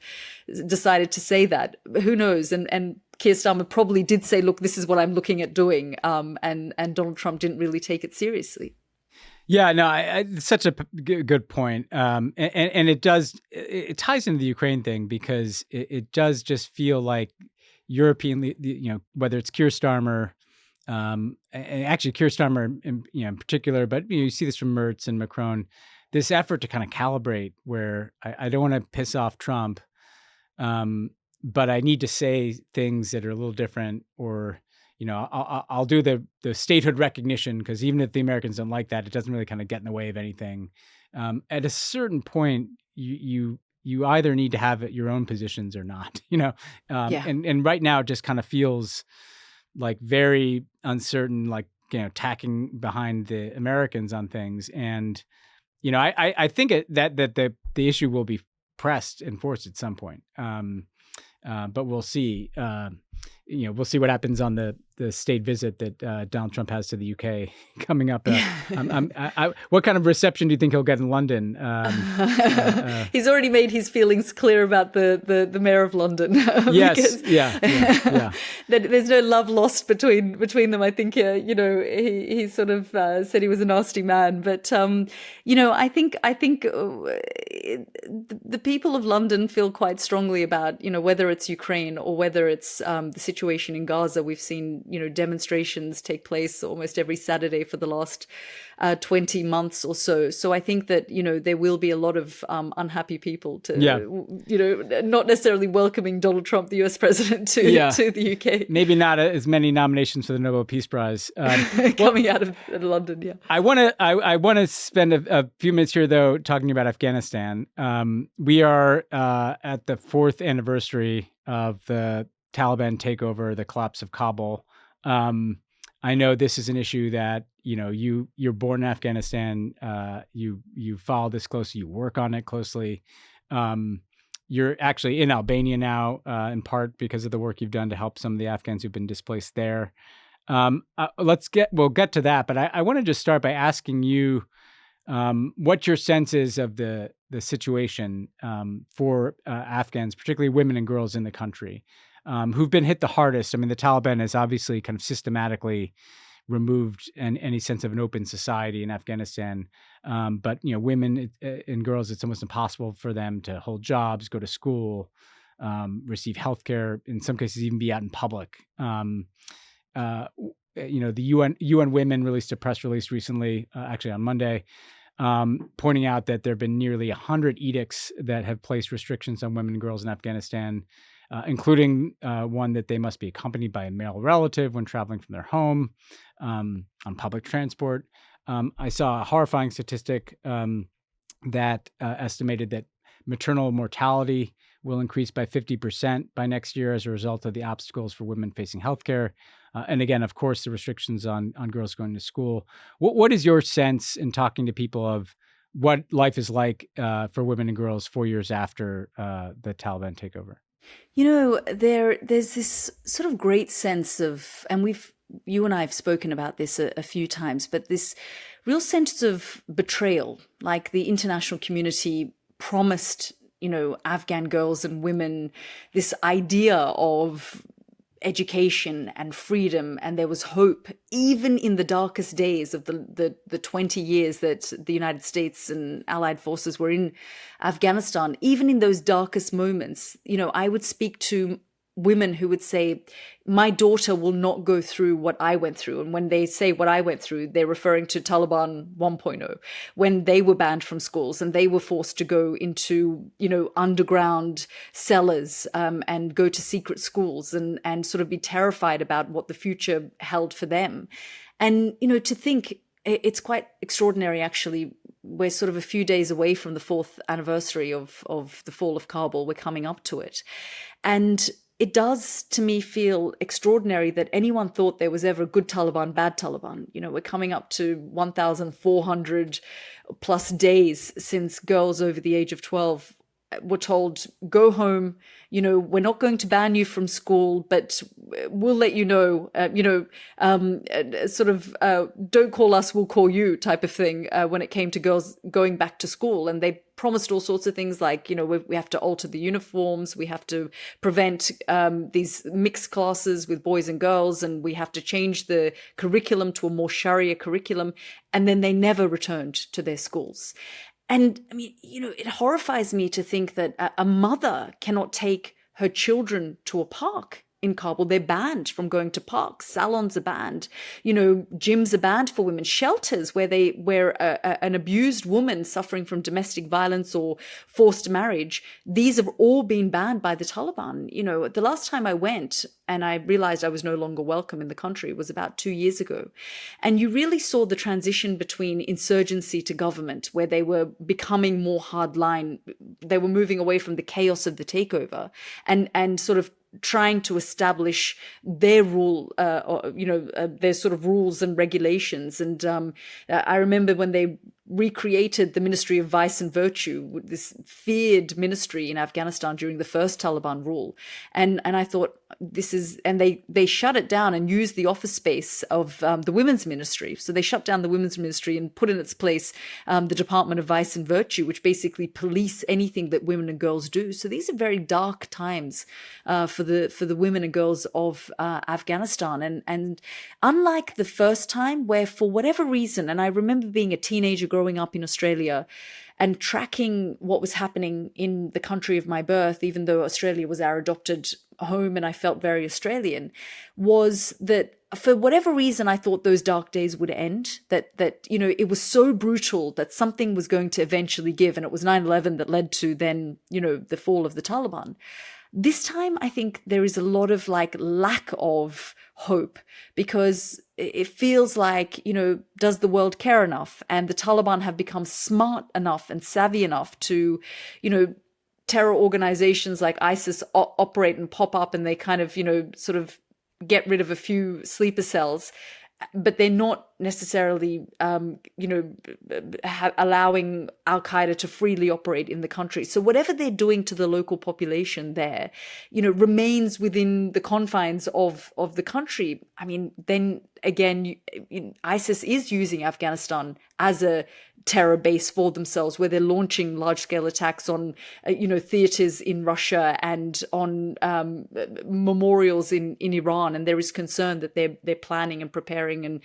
[SPEAKER 2] decided to say that. Who knows? And Keir Starmer probably did say, look, this is what I'm looking at doing. And Donald Trump didn't really take it seriously.
[SPEAKER 1] Yeah, no, it's such a good point. And it ties into the Ukraine thing, because it does just feel like European, whether it's Keir Starmer, and actually Keir Starmer in particular, but you see this from Merz and Macron, this effort to kind of calibrate where I don't want to piss off Trump, but I need to say things that are a little different, or, I'll do the statehood recognition, because even if the Americans don't like that, it doesn't really kind of get in the way of anything. At a certain point, you either need to have your own positions or not, and right now it just kind of feels like very uncertain, like, tacking behind the Americans on things. And, I think that the issue will be pressed and forced at some point. But we'll see. We'll see what happens on the state visit that Donald Trump has to the UK coming up. What kind of reception do you think he'll get in London?
[SPEAKER 2] He's already made his feelings clear about the mayor of London.
[SPEAKER 1] Yes, yeah.
[SPEAKER 2] There's no love lost between them. I think he sort of said he was a nasty man, but I think the people of London feel quite strongly about whether it's Ukraine or whether it's the situation in Gaza. We've seen demonstrations take place almost every Saturday for the last 20 months or so. So I think that there will be a lot of unhappy people not necessarily welcoming Donald Trump, the US president, to the UK.
[SPEAKER 1] Maybe not as many nominations for the Nobel Peace Prize
[SPEAKER 2] coming out of London. Yeah,
[SPEAKER 1] I want to spend a few minutes here though talking about Afghanistan. We are at the 4th anniversary of the Taliban takeover, the collapse of Kabul. I know this is an issue that you're born in Afghanistan. You follow this closely. You work on it closely. You're actually in Albania now, in part because of the work you've done to help some of the Afghans who've been displaced there. We'll get to that, but I want to just start by asking you what your sense is of the situation for Afghans, particularly women and girls in the country, who've been hit the hardest. I mean, the Taliban has obviously kind of systematically removed any sense of an open society in Afghanistan. But, women and girls, it's almost impossible for them to hold jobs, go to school, receive healthcare, in some cases even be out in public. The UN Women released a press release recently, actually on Monday, pointing out that there have been nearly 100 edicts that have placed restrictions on women and girls in Afghanistan, including one that they must be accompanied by a male relative when traveling from their home, on public transport. I saw a horrifying statistic that estimated that maternal mortality will increase by 50% by next year as a result of the obstacles for women facing healthcare. And again, of course, the restrictions on girls going to school. What is your sense in talking to people of what life is like for women and girls 4 years after the Taliban takeover?
[SPEAKER 2] There's this sort of great sense of, and you and I have spoken about this a few times, but this real sense of betrayal, like the international community promised, Afghan girls and women this idea of education and freedom, and there was hope even in the darkest days of the 20 years that the United States and allied forces were in Afghanistan. Even in those darkest moments, I would speak to women who would say, my daughter will not go through what I went through. And when they say what I went through, they're referring to Taliban 1.0, when they were banned from schools and they were forced to go into, underground cellars and go to secret schools and sort of be terrified about what the future held for them. And, to think, it's quite extraordinary, actually. We're sort of a few days away from the 4th anniversary of the fall of Kabul. We're coming up to it. And it does, to me, feel extraordinary that anyone thought there was ever a good Taliban, bad Taliban. We're coming up to 1,400 plus days since girls over the age of 12 were told, go home, we're not going to ban you from school, but we'll let you know, don't call us, we'll call you type of thing when it came to girls going back to school. And they promised all sorts of things like, we have to alter the uniforms, we have to prevent these mixed classes with boys and girls, and we have to change the curriculum to a more Sharia curriculum. And then they never returned to their schools. And I mean, it horrifies me to think that a mother cannot take her children to a park in Kabul. They're banned from going to parks. Salons are banned. Gyms are banned for women. Shelters where an abused woman suffering from domestic violence or forced marriage, these have all been banned by the Taliban. The last time I went and I realized I was no longer welcome in the country was about 2 years ago. And you really saw the transition between insurgency to government, where they were becoming more hardline. They were moving away from the chaos of the takeover and sort of trying to establish their rule, their sort of rules and regulations. And I remember when they recreated the Ministry of Vice and Virtue, this feared ministry in Afghanistan during the first Taliban rule. And I thought, they shut it down and used the office space of the Women's Ministry. So they shut down the Women's Ministry and put in its place the Department of Vice and Virtue, which basically police anything that women and girls do. So these are very dark times for the women and girls of Afghanistan. And unlike the first time, where for whatever reason, and I remember being a teenager growing up in Australia and tracking what was happening in the country of my birth, even though Australia was our adopted home and I felt very Australian, was that for whatever reason, I thought those dark days would end, that it was so brutal that something was going to eventually give. And it was 9/11 that led to then, the fall of the Taliban. This time, I think there is a lot of lack of hope, because it feels like, does the world care enough? And the Taliban have become smart enough and savvy enough to, terror organizations like ISIS operate and pop up, and they kind of, sort of get rid of a few sleeper cells, but they're not necessarily, allowing Al-Qaeda to freely operate in the country. So whatever they're doing to the local population there, remains within the confines of the country. I mean, then again, ISIS is using Afghanistan as a terror base for themselves, where they're launching large-scale attacks on, theaters in Russia and on memorials in Iran. And there is concern that they're planning and preparing and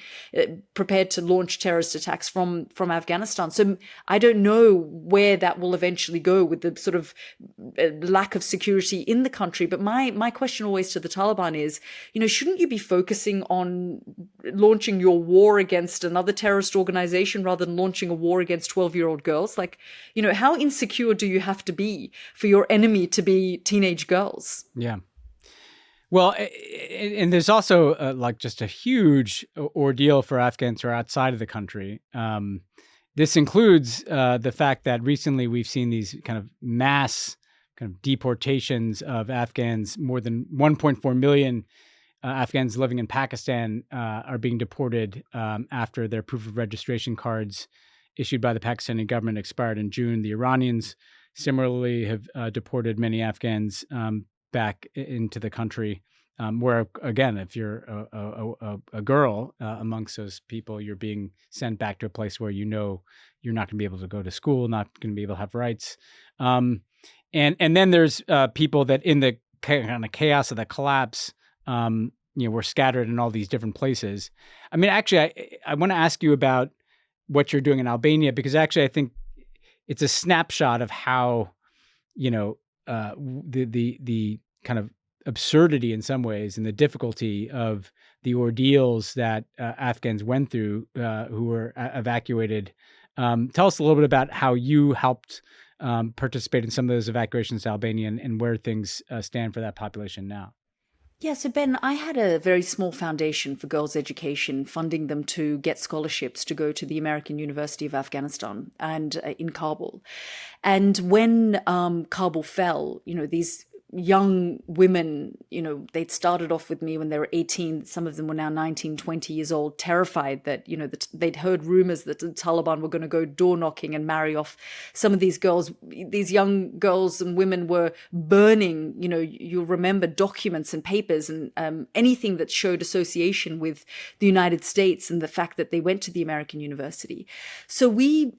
[SPEAKER 2] prepared to launch terrorist attacks from Afghanistan. So I don't know where that will eventually go with the sort of lack of security in the country. But my question always to the Taliban is, shouldn't you be focusing on launching your war against another terrorist organization rather than launching a war against 12-year-old girls? Like, how insecure do you have to be for your enemy to be teenage girls?
[SPEAKER 1] Yeah. Well, and there's also like just a huge ordeal for Afghans who are outside of the country. This includes the fact that recently we've seen these kind of mass kind of deportations of Afghans. More than 1.4 million Afghans living in Pakistan are being deported after their proof of registration cards issued by the Pakistani government expired in June. The Iranians similarly have deported many Afghans back into the country, where, again, if you're a girl amongst those people, you're being sent back to a place where you're not going to be able to go to school, not going to be able to have rights. And then there's people that in the kind of chaos of the collapse, were scattered in all these different places. I mean, actually, I want to ask you about what you're doing in Albania, because actually I think it's a snapshot of how, the kind of absurdity in some ways and the difficulty of the ordeals that Afghans went through who were evacuated. Tell us a little bit about how you helped participate in some of those evacuations to Albania and where things stand for that population now.
[SPEAKER 2] Yeah, so Ben, I had a very small foundation for girls' education, funding them to get scholarships to go to the American University of Afghanistan and in Kabul. And when Kabul fell, these young women, they'd started off with me when they were 18. Some of them were now 19, 20 years old, terrified that, they'd heard rumors that the Taliban were going to go door knocking and marry off some of these girls. These young girls and women were burning, you'll remember documents and papers and anything that showed association with the United States and the fact that they went to the American University. So we,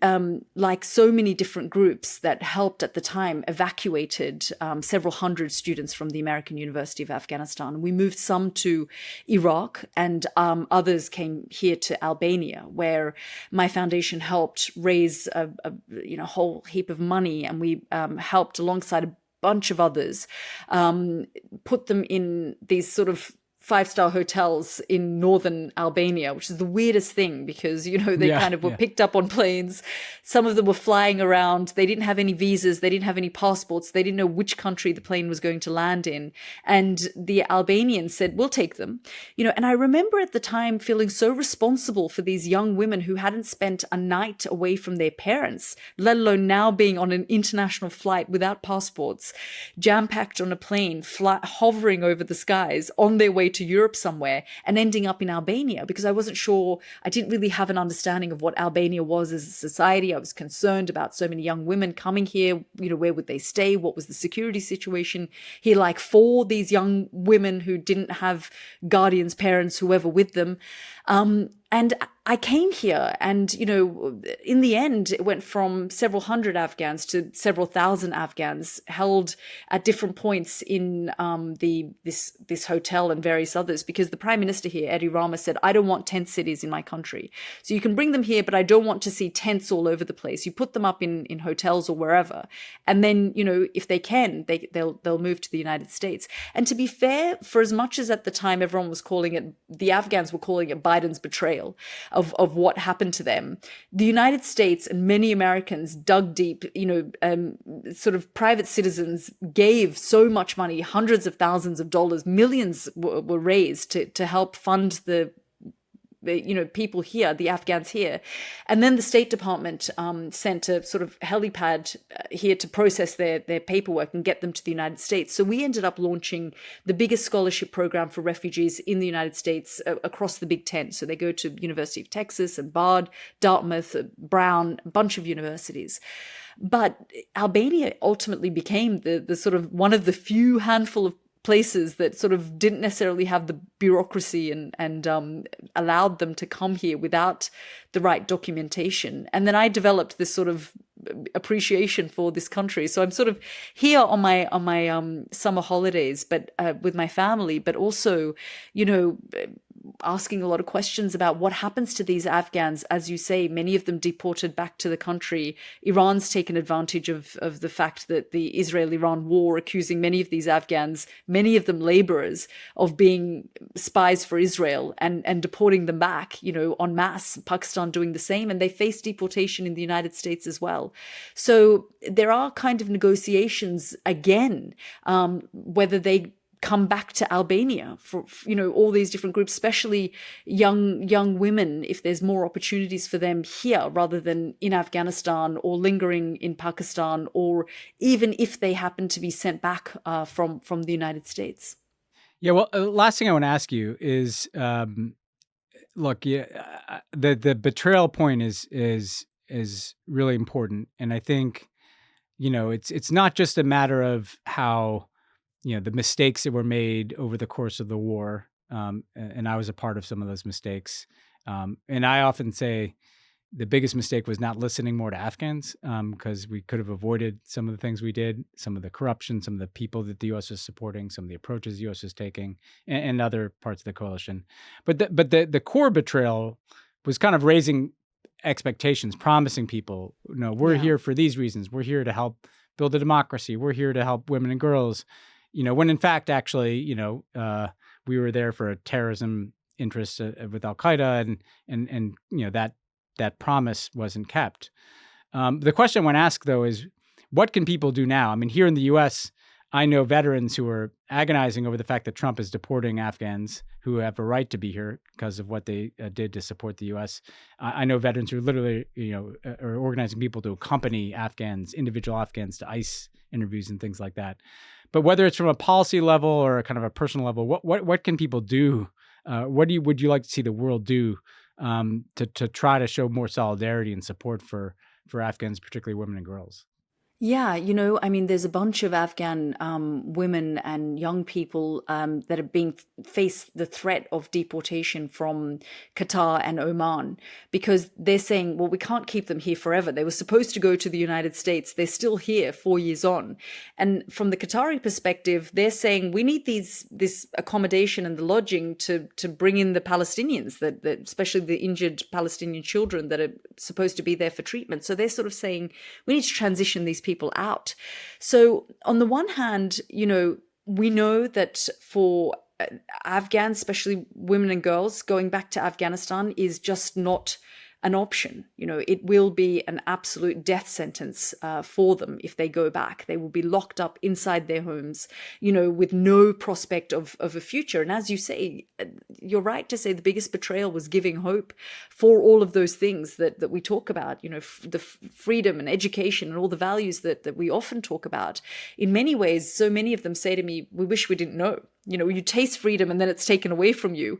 [SPEAKER 2] like so many different groups that helped at the time, evacuated several hundred students from the American University of Afghanistan. We moved some to Iraq, and others came here to Albania, where my foundation helped raise a whole heap of money, and we helped alongside a bunch of others put them in these sort of 5-star hotels in northern Albania, which is the weirdest thing because, they kind of were picked up on planes. Some of them were flying around. They didn't have any visas. They didn't have any passports. They didn't know which country the plane was going to land in. And the Albanians said, we'll take them. And I remember at the time feeling so responsible for these young women who hadn't spent a night away from their parents, let alone now being on an international flight without passports, jam-packed on a plane, hovering over the skies on their way to Europe somewhere and ending up in Albania, because I wasn't sure, I didn't really have an understanding of what Albania was as a society. I was concerned about so many young women coming here, where would they stay? What was the security situation here like for these young women who didn't have guardians, parents, whoever with them? And I came here and, in the end, it went from several hundred Afghans to several thousand Afghans held at different points in this hotel and various others, because the Prime Minister here, Edi Rama, said, I don't want tent cities in my country. So you can bring them here, but I don't want to see tents all over the place. You put them up in hotels or wherever. And then, if they can, they'll move to the United States. And to be fair, for as much as at the time everyone was calling it, the Afghans were calling it Biden's betrayal of what happened to them, the United States and many Americans dug deep, sort of private citizens gave so much money, hundreds of thousands of dollars, millions were raised to help fund the people here, the Afghans here. And then the State Department sent a sort of helipad here to process their paperwork and get them to the United States. So we ended up launching the biggest scholarship program for refugees in the United States across the Big Ten. So they go to University of Texas and Bard, Dartmouth, Brown, a bunch of universities. But Albania ultimately became the sort of one of the few handful of places that sort of didn't necessarily have the bureaucracy and allowed them to come here without the right documentation. And then I developed this sort of appreciation for this country. So I'm sort of here on my summer holidays, but with my family, but also, asking a lot of questions about what happens to these Afghans. As you say, many of them deported back to the country. Iran's taken advantage of the fact that the Israel-Iran war, accusing many of these Afghans, many of them laborers, of being spies for Israel and deporting them back, en masse. Pakistan doing the same, and they face deportation in the United States as well. So there are kind of negotiations again, whether they come back to Albania for all these different groups, especially young women, if there's more opportunities for them here rather than in Afghanistan or lingering in Pakistan, or even if they happen to be sent back from the United States.
[SPEAKER 1] Yeah, well, last thing I want to ask you is, look, the betrayal point is really important, and I think it's not just a matter of how the mistakes that were made over the course of the war, and I was a part of some of those mistakes. And I often say the biggest mistake was not listening more to Afghans, because we could have avoided some of the things we did, some of the corruption, some of the people that the U.S. is supporting, some of the approaches the U.S. is taking, and other parts of the coalition. But the core betrayal was kind of raising expectations, promising people, we're here for these reasons. We're here to help build a democracy. We're here to help women and girls. When in fact, actually, we were there for a terrorism interest with Al Qaeda, and that promise wasn't kept. The question I want to ask, though, is what can people do now? I mean, here in the U.S., I know veterans who are agonizing over the fact that Trump is deporting Afghans who have a right to be here because of what they did to support the U.S. I know veterans who literally, are organizing people to accompany individual Afghans to ICE interviews and things like that. But whether it's from a policy level or a kind of a personal level, what can people do? Would you like to see the world do to try to show more solidarity and support for Afghans, particularly women and girls?
[SPEAKER 2] Yeah, I mean, there's a bunch of Afghan women and young people that are being face the threat of deportation from Qatar and Oman, because they're saying, well, we can't keep them here forever. They were supposed to go to the United States. They're still here 4 years on. And from the Qatari perspective, they're saying we need this accommodation and the lodging to bring in the Palestinians, that especially the injured Palestinian children that are supposed to be there for treatment. So they're sort of saying we need to transition these people out. So on the one hand, we know that for Afghans, especially women and girls, going back to Afghanistan is just not an option. It will be an absolute death sentence for them if they go back. They will be locked up inside their homes, with no prospect of a future. And as you say, you're right to say the biggest betrayal was giving hope for all of those things that we talk about, the freedom and education and all the values that we often talk about. In many ways, so many of them say to me, we wish we didn't know. You taste freedom and then it's taken away from you.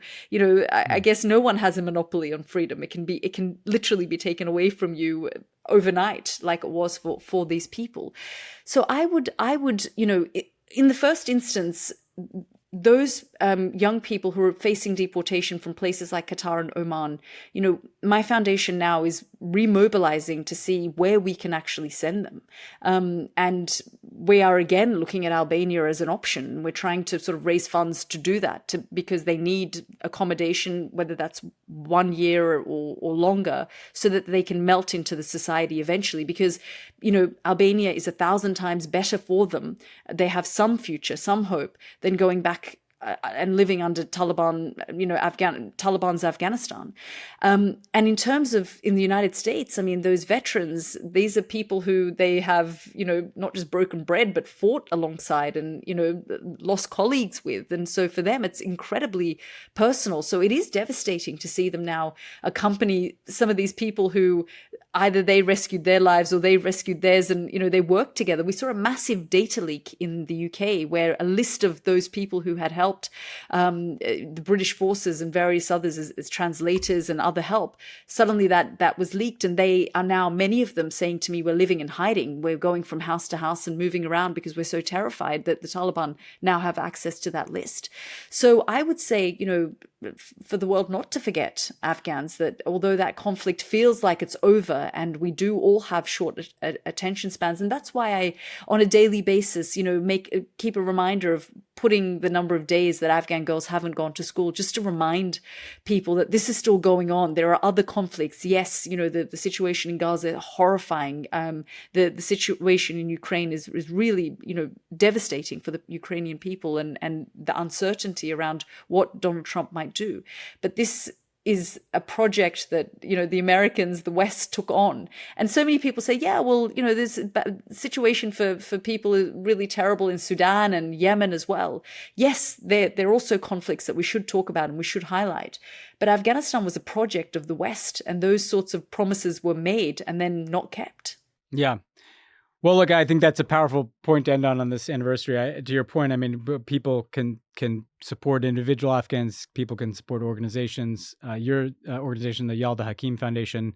[SPEAKER 2] I guess no one has a monopoly on freedom. It can literally be taken away from you overnight, like it was for these people. So I would, in the first instance, those young people who are facing deportation from places like Qatar and Oman, my foundation now is remobilizing to see where we can actually send them. And we are again looking at Albania as an option. We're trying to sort of raise funds to do that, because they need accommodation, whether that's 1 year or longer, so that they can melt into the society eventually. Because, Albania is 1,000 times better for them. They have some future, some hope, than going back and living under Taliban, Taliban's Afghanistan. And in terms of in the United States, I mean, those veterans, these are people who they have, not just broken bread, but fought alongside and, lost colleagues with. And so for them, it's incredibly personal. So it is devastating to see them now accompany some of these people who either they rescued their lives or they rescued theirs, and, they worked together. We saw a massive data leak in the UK where a list of those people who had helped the British forces and various others as translators and other help, suddenly that was leaked, and they are now, many of them, saying to me, we're living in hiding. We're going from house to house and moving around because we're so terrified that the Taliban now have access to that list. So I would say, for the world not to forget Afghans, that although that conflict feels like it's over and we do all have short attention spans. And that's why I, on a daily basis, keep a reminder of putting the number of days that Afghan girls haven't gone to school, just to remind people that this is still going on. There are other conflicts. Yes, the situation in Gaza, horrifying. The situation in Ukraine is really, devastating for the Ukrainian people, and the uncertainty around what Donald Trump might do. But this is a project that, the Americans, the West took on. And so many people say, yeah, well, there's a situation for people really terrible in Sudan and Yemen as well. Yes, there are also conflicts that we should talk about and we should highlight. But Afghanistan was a project of the West, and those sorts of promises were made and then not kept.
[SPEAKER 1] Yeah. Well, look, I think that's a powerful point to end on this anniversary. To your point, I mean, people can support individual Afghans. People can support organizations. Your organization, the Yalda Hakim Foundation,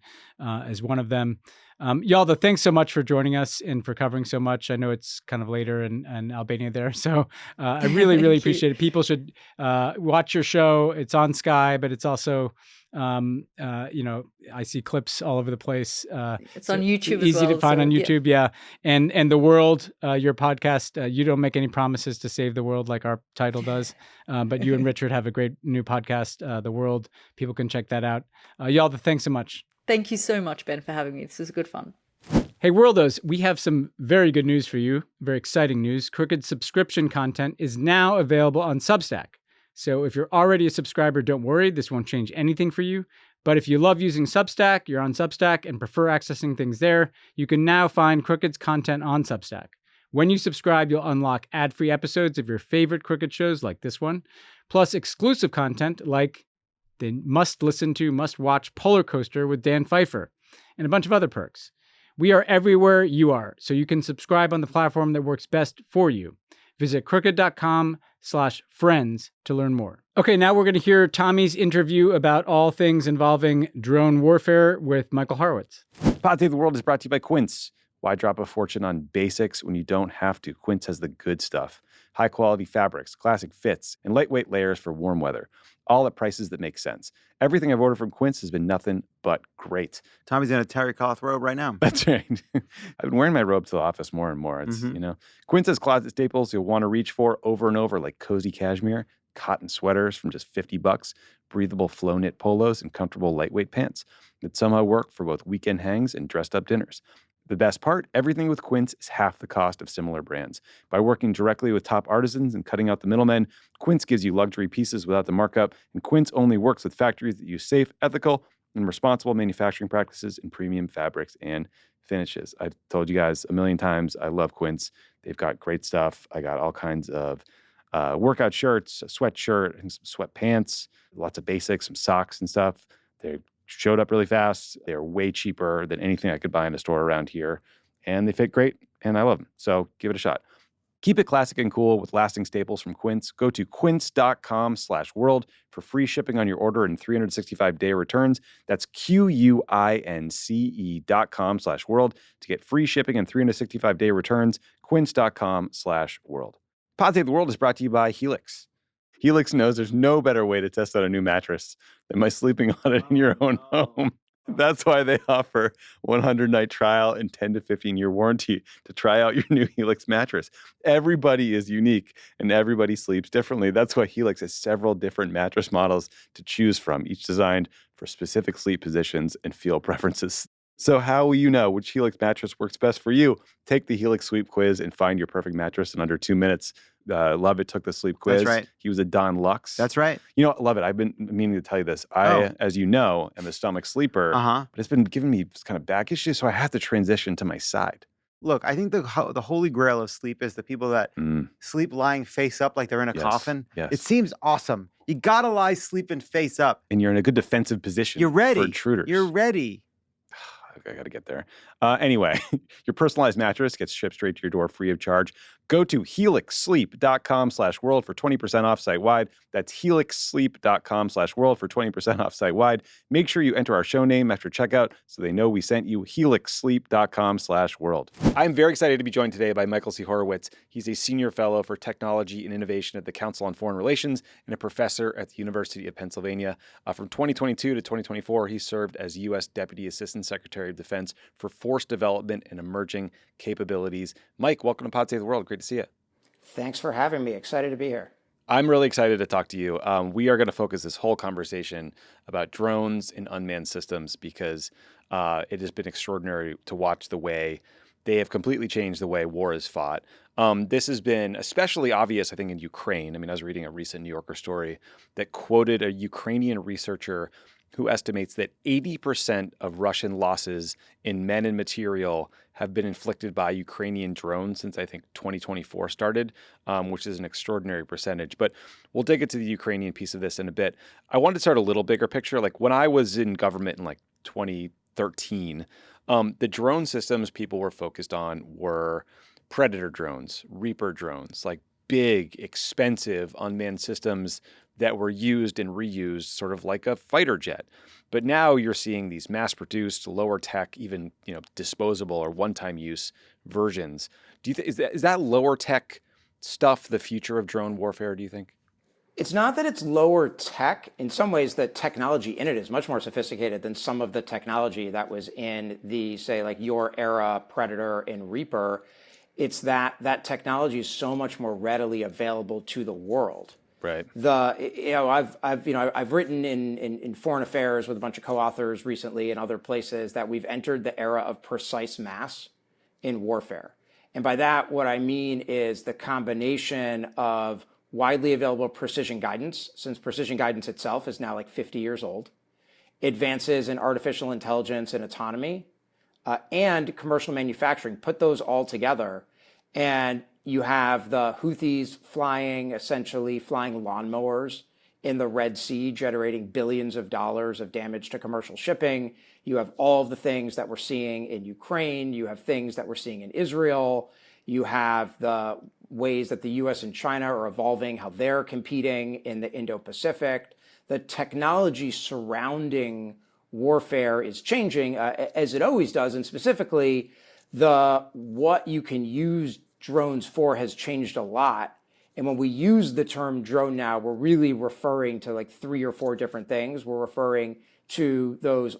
[SPEAKER 1] is one of them. Yalda, thanks so much for joining us and for covering so much. I know it's kind of later in Albania there, so I really appreciate it. People should watch your show. It's on Sky, but it's also I see clips all over the place.
[SPEAKER 2] It's on YouTube as well.
[SPEAKER 1] Easy to find on YouTube, yeah. And The World, your podcast, you don't make any promises to save the world like our title does, but you and Richard have a great new podcast, The World. People can check that out. Yalda, thanks so much.
[SPEAKER 2] Thank you so much, Ben, for having me. This was good fun.
[SPEAKER 1] Hey, Worldos, we have some very good news for you, very exciting news. Crooked's subscription content is now available on Substack. So if you're already a subscriber, don't worry, this won't change anything for you. But if you love using Substack, you're on Substack and prefer accessing things there, you can now find Crooked's content on Substack. When you subscribe, you'll unlock ad-free episodes of your favorite Crooked shows like this one, plus exclusive content like the must-listen to, must-watch Polar Coaster with Dan Pfeiffer, and a bunch of other perks. We are everywhere you are, so you can subscribe on the platform that works best for you. Visit crooked.com/friends to learn more. Okay, now we're going to hear Tommy's interview about all things involving drone warfare with Michael Horowitz.
[SPEAKER 7] Pod Save the World is brought to you by Quince. Why drop a fortune on basics when you don't have to? Quince has the good stuff. High-quality fabrics, classic fits, and lightweight layers for warm weather. All at prices that make sense. Everything I've ordered from Quince has been nothing but great.
[SPEAKER 9] Tommy's in a terry cloth robe right now.
[SPEAKER 7] That's right. I've been wearing my robe to the office more and more. It's, Quince has closet staples you'll want to reach for over and over, like cozy cashmere, cotton sweaters from just $50, breathable flow knit polos, and comfortable lightweight pants that somehow work for both weekend hangs and dressed up dinners. The best part, everything with Quince is half the cost of similar brands. By working directly with top artisans and cutting out the middlemen, Quince gives you luxury pieces without the markup, and Quince only works with factories that use safe, ethical, and responsible manufacturing practices in premium fabrics and finishes. I've told you guys a million times, I love Quince. They've got great stuff. I got all kinds of workout shirts, a sweatshirt, and some sweatpants, lots of basics, some socks and stuff. They showed up really fast. They're way cheaper than anything I could buy in a store around here. And they fit great, and I love them. So give it a shot. Keep it classic and cool with lasting staples from Quince. Go to quince.com/world for free shipping on your order and 365-day returns. That's QUINCE.com/world to get free shipping and 365-day returns. Quince.com/world. Pod Save the World is brought to you by Helix. Helix knows there's no better way to test out a new mattress than by sleeping on it in your own home. That's why they offer 100-night trial and 10 to 15-year warranty to try out your new Helix mattress. Everybody is unique and everybody sleeps differently. That's why Helix has several different mattress models to choose from, each designed for specific sleep positions and feel preferences. So how will you know which Helix mattress works best for you? Take the Helix Sleep Quiz and find your perfect mattress in under 2 minutes. Lovett took the sleep quiz.
[SPEAKER 9] That's right.
[SPEAKER 7] He was a Don Lux.
[SPEAKER 9] That's right.
[SPEAKER 7] You know, Lovett, I've been meaning to tell you this. As you know, am a stomach sleeper. But it's been giving me kind of back issues, so I have to transition to my side.
[SPEAKER 9] Look, I think the holy grail of sleep is the people that sleep lying face up like they're in a coffin.
[SPEAKER 7] Yes.
[SPEAKER 9] It seems awesome. You gotta lie sleeping face up.
[SPEAKER 7] And you're in a good defensive position.
[SPEAKER 9] You're ready.
[SPEAKER 7] For intruders.
[SPEAKER 9] You're ready.
[SPEAKER 7] I got to get there. Anyway, your personalized mattress gets shipped straight to your door free of charge. Go to helixsleep.com/world for 20% off site-wide. That's helixsleep.com/world for 20% off site-wide. Make sure you enter our show name after checkout so they know we sent you. helixsleep.com/world. I'm very excited to be joined today by Michael C. Horowitz. He's a senior fellow for technology and innovation at the Council on Foreign Relations and a professor at the University of Pennsylvania. From 2022 to 2024, he served as U.S. Deputy Assistant Secretary of Defense for Force Development and Emerging Capabilities. Mike, welcome to Pod Save the World. Great to see you.
[SPEAKER 10] Thanks for having me. Excited to be here.
[SPEAKER 7] I'm really excited to talk to you. We are going to focus this whole conversation about drones and unmanned systems because it has been extraordinary to watch the way they have completely changed the way war is fought. This has been especially obvious, I think, in Ukraine. I mean, I was reading a recent New Yorker story that quoted a Ukrainian researcher who estimates that 80% of Russian losses in men and material have been inflicted by Ukrainian drones since, I think, 2024 started, which is an extraordinary percentage. But we'll dig into the Ukrainian piece of this in a bit. I wanted to start a little bigger picture. Like when I was in government in like 2013, the drone systems people were focused on were Predator drones, Reaper drones, like big, expensive unmanned systems that were used and reused sort of like a fighter jet. But now you're seeing these mass-produced, lower tech, even disposable or one-time use versions. Do you think is that lower tech stuff the future of drone warfare, do you think?
[SPEAKER 10] It's not that it's lower tech. In some ways, the technology in it is much more sophisticated than some of the technology that was in the, say, like your era Predator and Reaper. It's that technology is so much more readily available to the world.
[SPEAKER 7] Right.
[SPEAKER 10] I've written in Foreign Affairs with a bunch of co-authors recently and other places that we've entered the era of precise mass in warfare. And by that, what I mean is the combination of widely available precision guidance, since precision guidance itself is now like 50 years old, advances in artificial intelligence and autonomy, and commercial manufacturing. Put those all together, and you have the Houthis flying lawnmowers in the Red Sea, generating billions of dollars of damage to commercial shipping. You have all of the things that we're seeing in Ukraine. You have things that we're seeing in Israel. You have the ways that the US and China are evolving, how they're competing in the Indo-Pacific. The technology surrounding warfare is changing, as it always does, and specifically what you can use drones for has changed a lot. And when we use the term drone now, we're really referring to like 3 or 4 different things. We're referring to those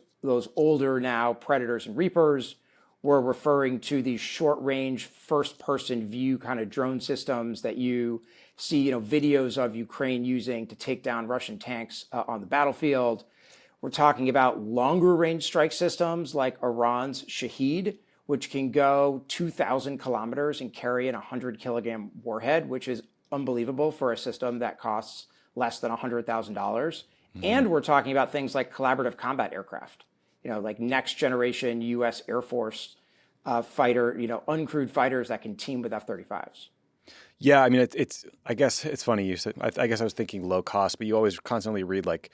[SPEAKER 10] older now Predators and Reapers. We're referring to these short-range, first-person view kind of drone systems that you see, videos of Ukraine using to take down Russian tanks on the battlefield. We're talking about longer-range strike systems like Iran's Shahed, which can go 2,000 kilometers and carry an 100-kilogram warhead, which is unbelievable for a system that costs less than $100,000. Mm-hmm. And we're talking about things like collaborative combat aircraft, like next-generation U.S. Air Force fighter, uncrewed fighters that can team with F-35s.
[SPEAKER 7] Yeah, I mean, it's. I guess it's funny you said. I guess I was thinking low cost, but you always constantly read like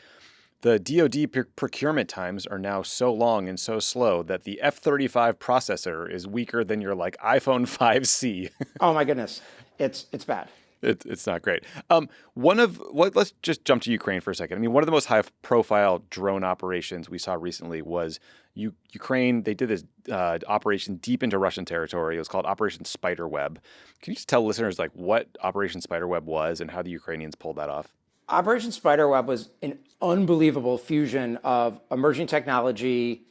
[SPEAKER 7] the DoD procurement times are now so long and so slow that the F-35 processor is weaker than your like iPhone 5C.
[SPEAKER 10] Oh my goodness, it's bad.
[SPEAKER 7] It's not great. Let's just jump to Ukraine for a second. I mean, one of the most high-profile drone operations we saw recently was Ukraine. They did this operation deep into Russian territory. It was called Operation Spiderweb. Can you just tell listeners like what Operation Spiderweb was and how the Ukrainians pulled that off?
[SPEAKER 10] Operation Spiderweb was an unbelievable fusion of emerging technology,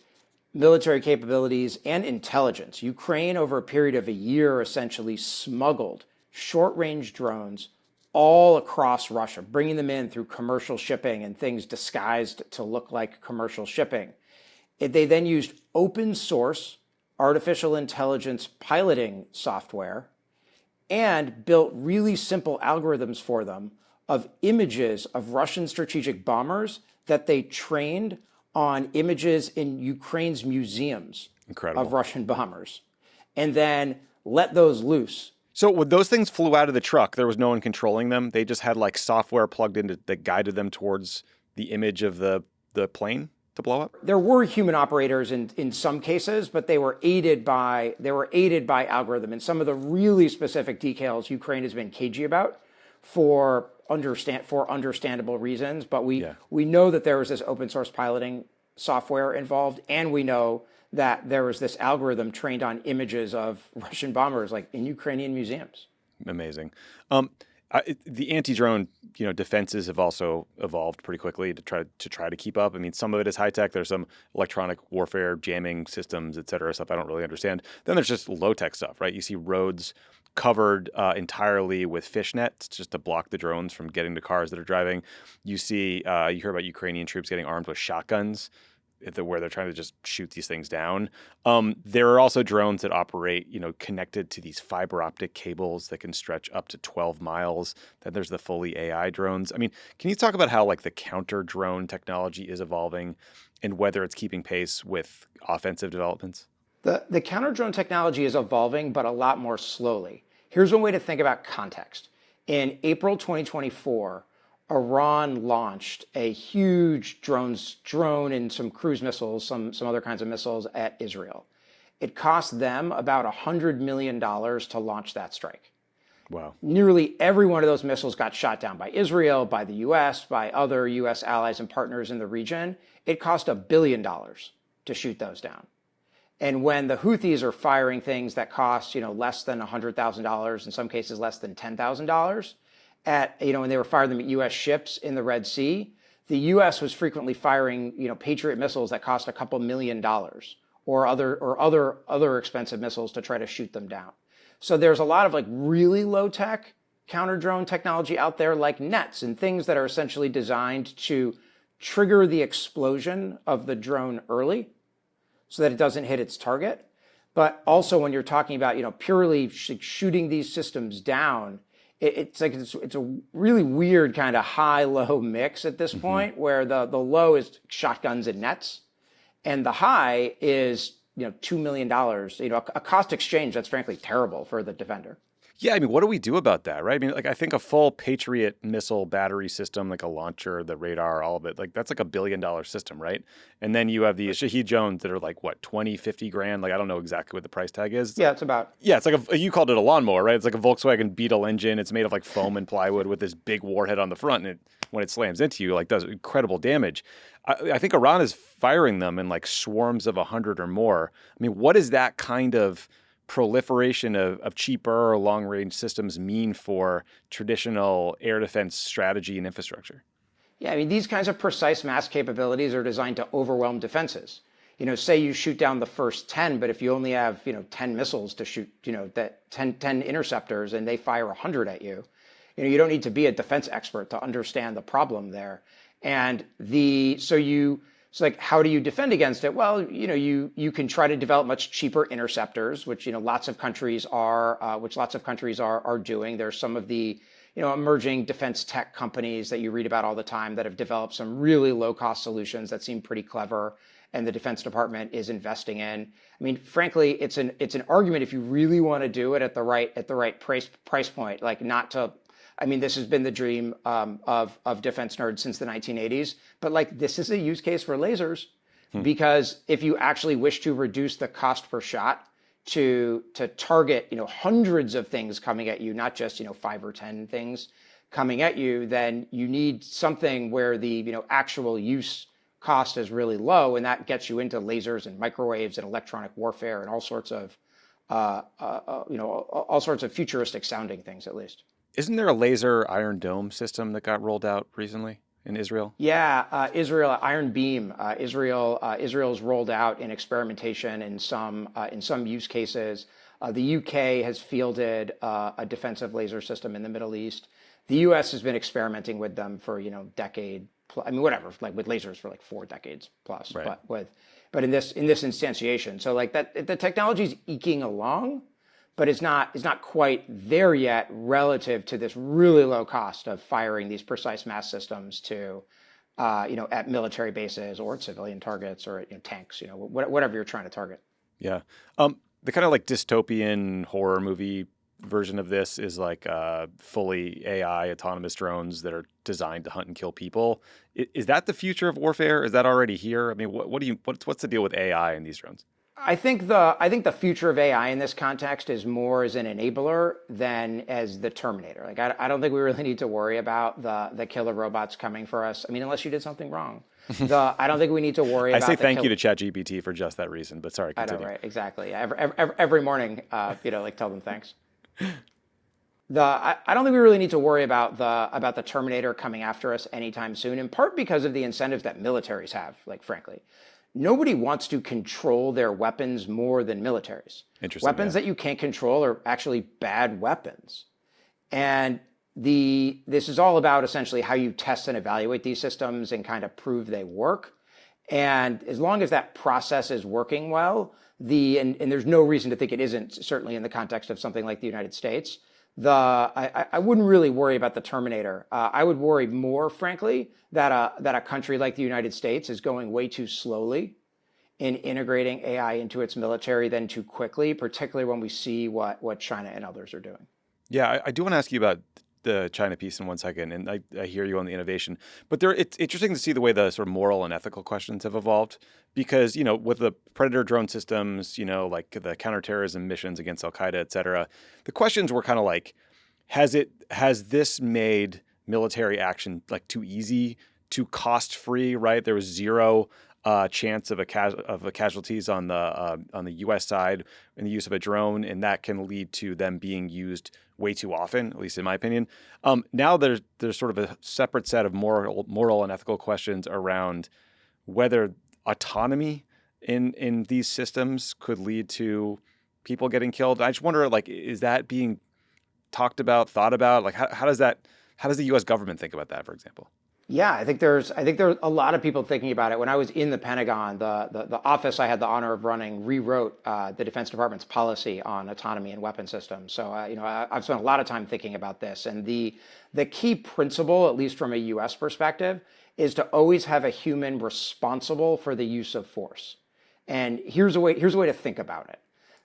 [SPEAKER 10] military capabilities, and intelligence. Ukraine, over a period of a year, essentially smuggled short-range drones all across Russia, bringing them in through commercial shipping and things disguised to look like commercial shipping. They then used open source artificial intelligence piloting software and built really simple algorithms for them of images of Russian strategic bombers that they trained on images in Ukraine's museums.
[SPEAKER 7] Incredible.
[SPEAKER 10] Of Russian bombers, and then let those loose.
[SPEAKER 7] So when those things flew out of the truck, there was no one controlling them? They just had like software plugged in that guided them towards the image of the plane to blow up?
[SPEAKER 10] There were human operators in some cases, but they were aided by algorithm. And some of the really specific details Ukraine has been cagey about for understandable reasons. But we know that there was this open source piloting software involved, and we know that there was this algorithm trained on images of Russian bombers, like in Ukrainian museums.
[SPEAKER 7] Amazing. The anti-drone, defenses have also evolved pretty quickly to try to keep up. I mean, some of it is high tech. There's some electronic warfare jamming systems, et cetera, stuff I don't really understand. Then there's just low tech stuff, right? You see roads covered entirely with fishnets just to block the drones from getting to cars that are driving. You hear about Ukrainian troops getting armed with shotguns where they're trying to just shoot these things down. There are also drones that operate, connected to these fiber optic cables that can stretch up to 12 miles. Then there's the fully AI drones. I mean, can you talk about how the counter drone technology is evolving and whether it's keeping pace with offensive developments?
[SPEAKER 10] The counter drone technology is evolving, but a lot more slowly. Here's one way to think about context. In April 2024, Iran launched a huge drone and some cruise missiles, some other kinds of missiles at Israel. It cost them about $100 million to launch that strike.
[SPEAKER 7] Wow.
[SPEAKER 10] Nearly every one of those missiles got shot down by Israel, by the US, by other US allies and partners in the region. It cost $1 billion to shoot those down. And when the Houthis are firing things that cost, less than $100,000, in some cases less than $10,000, when they were firing them at U.S. ships in the Red Sea, the U.S. was frequently firing, Patriot missiles that cost a couple $1 million, or other expensive missiles to try to shoot them down. So there's a lot of really low tech counter drone technology out there, like nets and things that are essentially designed to trigger the explosion of the drone early, so that it doesn't hit its target. But also when you're talking about, purely shooting these systems down, it's a really weird kind of high-low mix at this point, where the low is shotguns and nets, and the high is, $2 million, a cost exchange that's frankly terrible for the defender.
[SPEAKER 7] Yeah, I mean, what do we do about that, right? I mean, I think a full Patriot missile battery system, like a launcher, the radar, all of it, that's like $1 billion system, right? And then you have these Shahed drones that are like, what, 20, 50 grand? I don't know exactly what the price tag is.
[SPEAKER 10] Yeah, it's about.
[SPEAKER 7] Yeah, it's like you called it a lawnmower, right? It's like a Volkswagen Beetle engine. It's made of foam and plywood with this big warhead on the front. And when it slams into you, does incredible damage. I think Iran is firing them in swarms of 100 or more. I mean, what is that kind of proliferation of cheaper long-range systems mean for traditional air defense strategy and infrastructure?
[SPEAKER 10] Yeah, I mean, these kinds of precise mass capabilities are designed to overwhelm defenses. Say you shoot down the first 10, but if you only have, 10 missiles to shoot, that 10 interceptors, and they fire 100 at you, you don't need to be a defense expert to understand the problem there. And So how do you defend against it? Well, you can try to develop much cheaper interceptors, which lots of countries are doing. There's some of the emerging defense tech companies that you read about all the time that have developed some really low cost solutions that seem pretty clever, and the Defense Department is investing in. I mean, frankly, it's an argument if you really want to do it at the right price point, not to. I mean, this has been the dream of defense nerds since the 1980s. But this is a use case for lasers, because if you actually wish to reduce the cost per shot to target hundreds of things coming at you, not just 5 or 10 things coming at you, then you need something where the actual use cost is really low, and that gets you into lasers and microwaves and electronic warfare and all sorts of futuristic sounding things, at least.
[SPEAKER 7] Isn't there a laser Iron Dome system that got rolled out recently in Israel?
[SPEAKER 10] Yeah, Israel Iron Beam. Israel's rolled out in experimentation in some use cases. The UK has fielded a defensive laser system in the Middle East. The US has been experimenting with them for decade. With lasers for 4 decades plus.
[SPEAKER 7] Right.
[SPEAKER 10] But in this instantiation, so that the technology's eking along, but it's not quite there yet relative to this really low cost of firing these precise mass systems to, at military bases or at civilian targets or at tanks, whatever you're trying to target.
[SPEAKER 7] Yeah. The kind of dystopian horror movie version of this is fully AI autonomous drones that are designed to hunt and kill people. Is that the future of warfare? Is that already here? I mean, what's the deal with AI in these drones?
[SPEAKER 10] I think the future of AI in this context is more as an enabler than as the Terminator. I don't think we really need to worry about the killer robots coming for us. I mean, unless you did something wrong. I don't think we need to worry about.
[SPEAKER 7] I say thank you to ChatGPT for just that reason, but sorry, continue.
[SPEAKER 10] I know, right? Exactly. Every morning, tell them thanks. I don't think we really need to worry about the Terminator coming after us anytime soon, in part because of the incentives that militaries have, like, frankly. Nobody wants to control their weapons more than militaries.
[SPEAKER 7] Interesting.
[SPEAKER 10] Weapons that you can't control are actually bad weapons. And this is all about essentially how you test and evaluate these systems and kind of prove they work. And as long as that process is working well, and there's no reason to think it isn't, certainly in the context of something like the United States, I wouldn't really worry about the Terminator. I would worry more, frankly, that a country like the United States is going way too slowly in integrating AI into its military than too quickly, particularly when we see what China and others are doing.
[SPEAKER 7] Yeah, I do want to ask you about the China piece in 1 second, and I hear you on the innovation. But it's interesting to see the way the sort of moral and ethical questions have evolved, because, with the Predator drone systems, like the counterterrorism missions against Al Qaeda, et cetera, the questions were kind of like, has this made military action like too easy, too cost free, right? There was zero chance of casualties on the U.S. side in the use of a drone, and that can lead to them being used way too often, at least in my opinion. Now there's sort of a separate set of moral and ethical questions around whether autonomy in these systems could lead to people getting killed. I just wonder, like, is that being talked about, thought about? Like, how does the U.S. government think about that, for example?
[SPEAKER 10] Yeah, I think there's a lot of people thinking about it. When I was in the Pentagon, the office I had the honor of running rewrote the Defense Department's policy on autonomy and weapon systems. So I've spent a lot of time thinking about this, and the key principle, at least from a U.S. perspective, is to always have a human responsible for the use of force. And here's a way to think about it.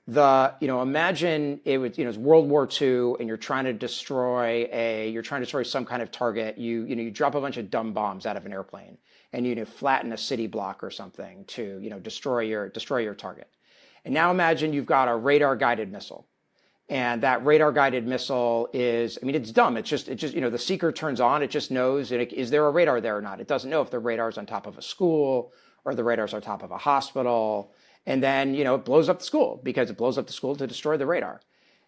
[SPEAKER 10] Imagine it's World War II, and you're trying to destroy some kind of target. You drop a bunch of dumb bombs out of an airplane, and you flatten a city block or something to destroy your target. And now imagine you've got a radar guided missile, and that radar guided missile it's dumb. It's just the seeker turns on, it just knows, is there a radar there or not? It doesn't know if the radar's on top of a school or the radar's on top of a hospital. And then, it blows up the school because it blows up the school to destroy the radar.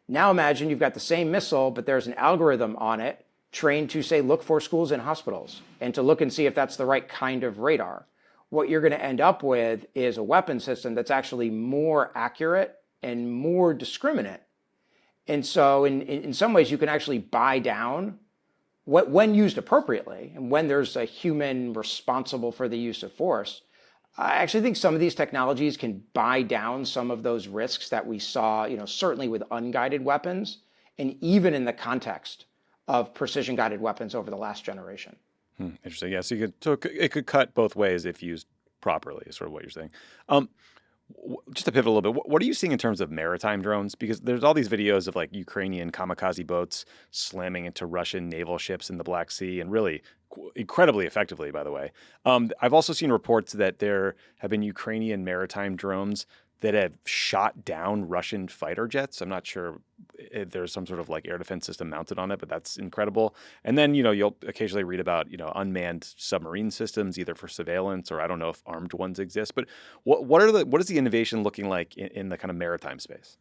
[SPEAKER 10] Now imagine you've got the same missile, but there's an algorithm on it trained to say, look for schools and hospitals, and to look and see if that's the right kind of radar. What you're going to end up with is a weapon system that's actually more accurate and more discriminate. And so in some ways, you can actually buy down when used appropriately, and when there's a human responsible for the use of force. I actually think some of these technologies can buy down some of those risks that we saw, certainly with unguided weapons, and even in the context of precision-guided weapons over the last generation.
[SPEAKER 7] Interesting. Yeah, so it could cut both ways if used properly, is sort of what you're saying. Just to pivot a little bit, what are you seeing in terms of maritime drones? Because there's all these videos of like Ukrainian kamikaze boats slamming into Russian naval ships in the Black Sea, and really incredibly effectively, by the way. I've also seen reports that there have been Ukrainian maritime drones that have shot down Russian fighter jets. I'm not sure if there's some sort of like air defense system mounted on it, but that's incredible. And then, you'll occasionally read about, unmanned submarine systems, either for surveillance or I don't know if armed ones exist. But what is the innovation looking like in the kind of maritime space?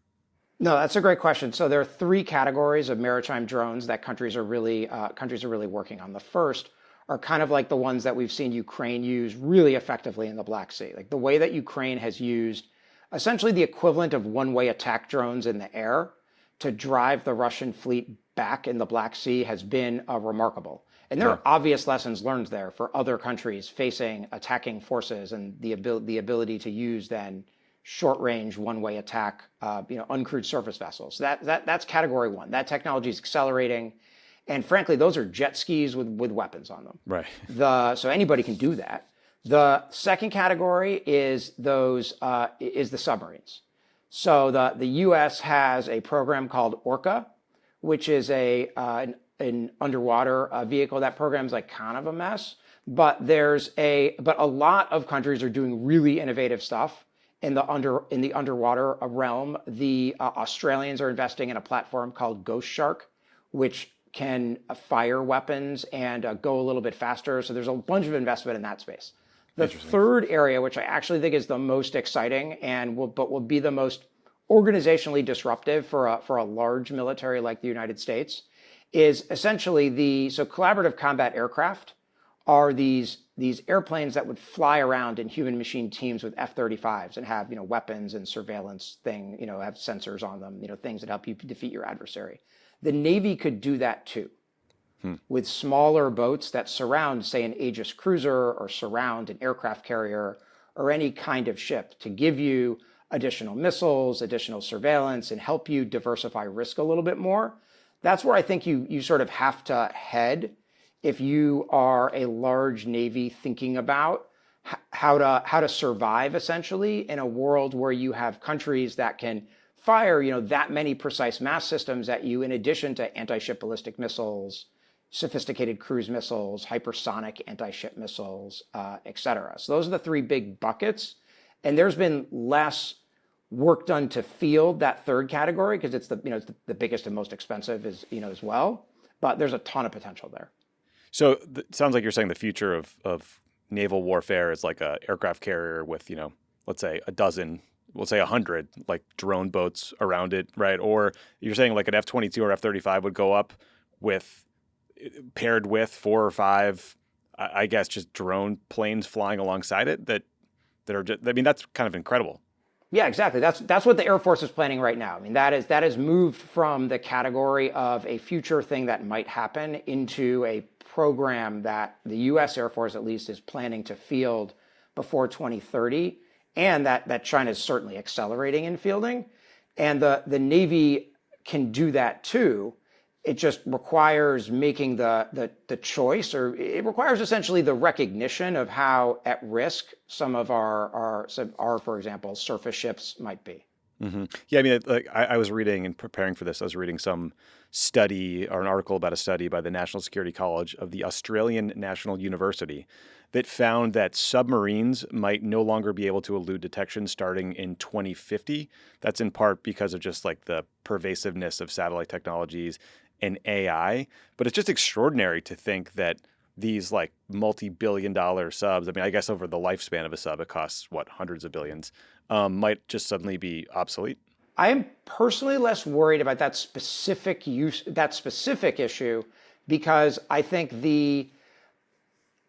[SPEAKER 10] No, that's a great question. So there are 3 categories of maritime drones that countries are really working on. The first are kind of like the ones that we've seen Ukraine use really effectively in the Black Sea. Like the way that Ukraine has used essentially the equivalent of one-way attack drones in the air to drive the Russian fleet back in the Black Sea has been remarkable. And there are obvious lessons learned there for other countries facing attacking forces, and the ability to use then short-range one-way attack, uncrewed surface vessels. That's category 1. That technology is accelerating, and frankly, those are jet skis with weapons on them.
[SPEAKER 7] Right.
[SPEAKER 10] So anybody can do that. The second category is the submarines. So the U.S. has a program called Orca, which is an underwater vehicle. That program's like kind of a mess, but a lot of countries are doing really innovative stuff in the underwater realm. The Australians are investing in a platform called Ghost Shark, which can fire weapons and go a little bit faster. So there's a bunch of investment in that space. The third area, which I actually think is the most exciting and will be the most organizationally disruptive for a large military like the United States is essentially so collaborative combat aircraft are these airplanes that would fly around in human machine teams with F-35s and have, weapons and surveillance have sensors on them, things that help you defeat your adversary. The Navy could do that too. With smaller boats that surround, say, an Aegis cruiser or surround an aircraft carrier or any kind of ship to give you additional missiles, additional surveillance, and help you diversify risk a little bit more. That's where I think you sort of have to head if you are a large Navy thinking about how to survive essentially in a world where you have countries that can fire, that many precise mass systems at you in addition to anti-ship ballistic missiles, sophisticated cruise missiles, hypersonic anti-ship missiles, et cetera. So those are the three big buckets. And there's been less work done to field that third category because it's the biggest and most expensive as well. But there's a ton of potential there.
[SPEAKER 7] So it sounds like you're saying the future of naval warfare is like a aircraft carrier with, let's say a dozen, we'll say 100 like drone boats around it, right? Or you're saying like an F-22 or F-35 would go up paired with 4 or 5, I guess, just drone planes flying alongside it that are just, that's kind of incredible.
[SPEAKER 10] Yeah, exactly. That's what the Air Force is planning right now. That has moved from the category of a future thing that might happen into a program that the U.S. Air Force, at least, is planning to field before 2030, and that China is certainly accelerating in fielding. And the Navy can do that too. It just requires making the choice, or it requires essentially the recognition of how at risk some of our for example, surface ships might be.
[SPEAKER 7] Mm-hmm. Yeah, I was reading and preparing for this. I was reading some study or an article about a study by the National Security College of the Australian National University that found that submarines might no longer be able to elude detection starting in 2050. That's in part because of just like the pervasiveness of satellite technologies and AI. But it's just extraordinary to think that these like multi-billion-dollar subs, I guess over the lifespan of a sub, it costs hundreds of billions, might just suddenly be obsolete.
[SPEAKER 10] I am personally less worried about that specific issue, because I think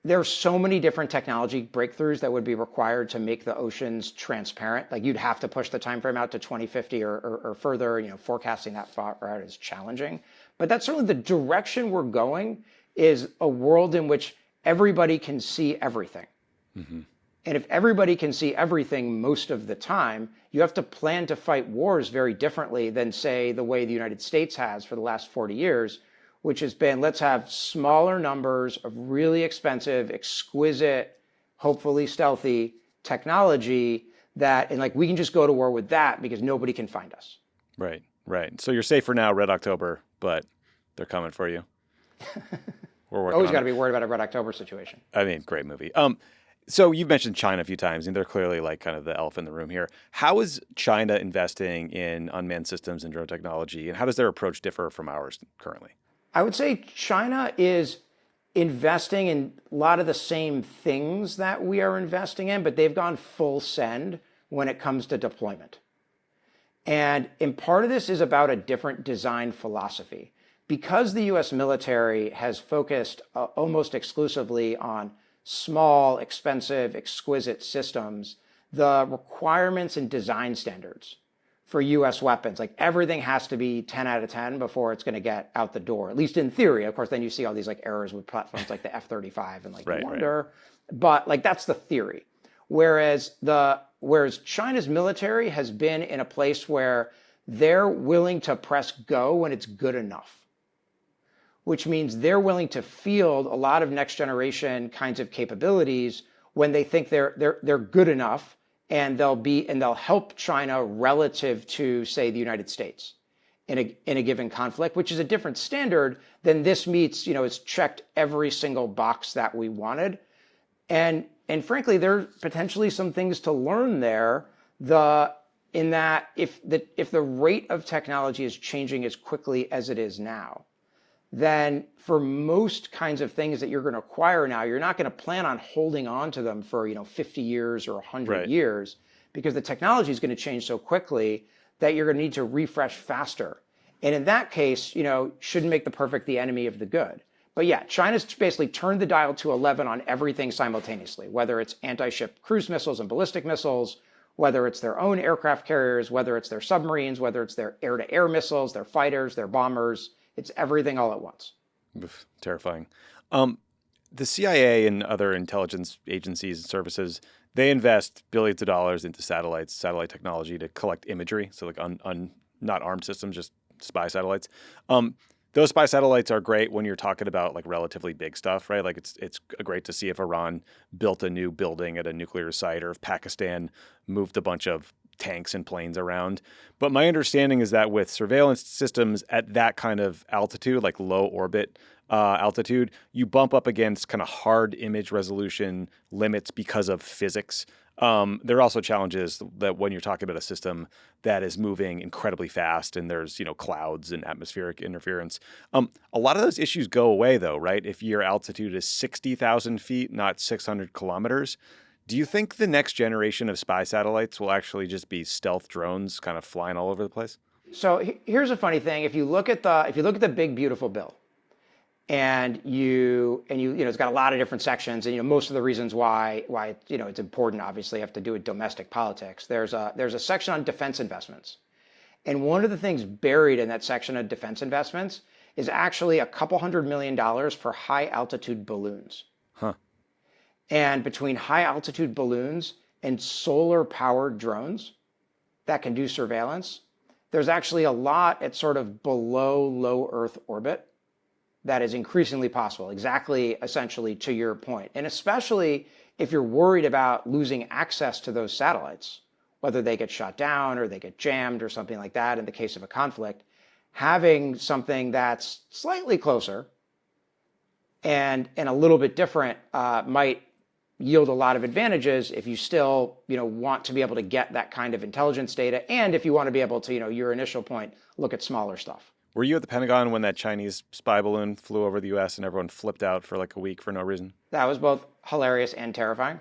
[SPEAKER 10] there's so many different technology breakthroughs that would be required to make the oceans transparent. Like you'd have to push the time frame out to 2050 or further. Forecasting that far out is challenging. But that's certainly the direction we're going, is a world in which everybody can see everything. Mm-hmm. And if everybody can see everything most of the time, you have to plan to fight wars very differently than, say, the way the United States has for the last 40 years, which has been, let's have smaller numbers of really expensive, exquisite, hopefully stealthy technology and we can just go to war with that because nobody can find us.
[SPEAKER 7] Right. So you're safe for now, Red October, but they're coming for you. We're working
[SPEAKER 10] Always got to be worried about a Red October situation.
[SPEAKER 7] Great movie. So you've mentioned China a few times, and they're clearly like kind of the elephant in the room here. How is China investing in unmanned systems and drone technology, and how does their approach differ from ours currently?
[SPEAKER 10] I would say China is investing in a lot of the same things that we are investing in, but they've gone full send when it comes to deployment. And part of this is about a different design philosophy. Because the U.S. military has focused almost exclusively on small, expensive, exquisite systems, the requirements and design standards for U.S. weapons, like everything has to be 10 out of 10 before it's going to get out the door, at least in theory. Of course, then you see all these like errors with platforms like the F-35 and you wonder, but that's the theory. Whereas China's military has been in a place where they're willing to press go when it's good enough, which means they're willing to field a lot of next generation kinds of capabilities when they think they're good enough, and they'll help China relative to, say, the United States in a given conflict, which is a different standard than this meets, it's checked every single box that we wanted. And frankly, there are potentially some things to learn there, in that if the rate of technology is changing as quickly as it is now, then for most kinds of things that you're going to acquire now, you're not going to plan on holding on to them for 50 years or 100 years, because the technology is going to change so quickly that you're going to need to refresh faster. And in that case, shouldn't make the perfect the enemy of the good. But yeah, China's basically turned the dial to 11 on everything simultaneously, whether it's anti-ship cruise missiles and ballistic missiles, whether it's their own aircraft carriers, whether it's their submarines, whether it's their air-to-air missiles, their fighters, their bombers. It's everything all at once.
[SPEAKER 7] Oof, terrifying. The CIA and other intelligence agencies and services, they invest billions of dollars into satellite technology to collect imagery. So like not armed systems, just spy satellites. Those spy satellites are great when you're talking about like relatively big stuff, right? Like it's great to see if Iran built a new building at a nuclear site or if Pakistan moved a bunch of tanks and planes around. But my understanding is that with surveillance systems at that kind of altitude, like low orbit altitude, you bump up against kind of hard image resolution limits because of physics. There are also challenges that when you're talking about a system that is moving incredibly fast and there's, clouds and atmospheric interference. A lot of those issues go away though, right? If your altitude is 60,000 feet, not 600 kilometers. Do you think the next generation of spy satellites will actually just be stealth drones kind of flying all over the place?
[SPEAKER 10] So here's a funny thing. If you look at the Big Beautiful Bill, and it's got a lot of different sections, and most of the reasons why it's important obviously have to do with domestic politics. There's a section on defense investments, and one of the things buried in that section of defense investments is actually a couple $100 million for high altitude balloons.
[SPEAKER 7] Huh.
[SPEAKER 10] And between high altitude balloons and solar powered drones that can do surveillance, there's actually a lot at sort of below low Earth orbit that is increasingly possible, exactly, essentially, to your point. And especially if you're worried about losing access to those satellites, whether they get shot down or they get jammed or something like that in the case of a conflict, having something that's slightly closer and a little bit different might yield a lot of advantages if you still, want to be able to get that kind of intelligence data, and if you want to be able to, your initial point, look at smaller stuff.
[SPEAKER 7] Were you at the Pentagon when that Chinese spy balloon flew over the U.S. and everyone flipped out for like a week for no reason?
[SPEAKER 10] That was both hilarious and terrifying.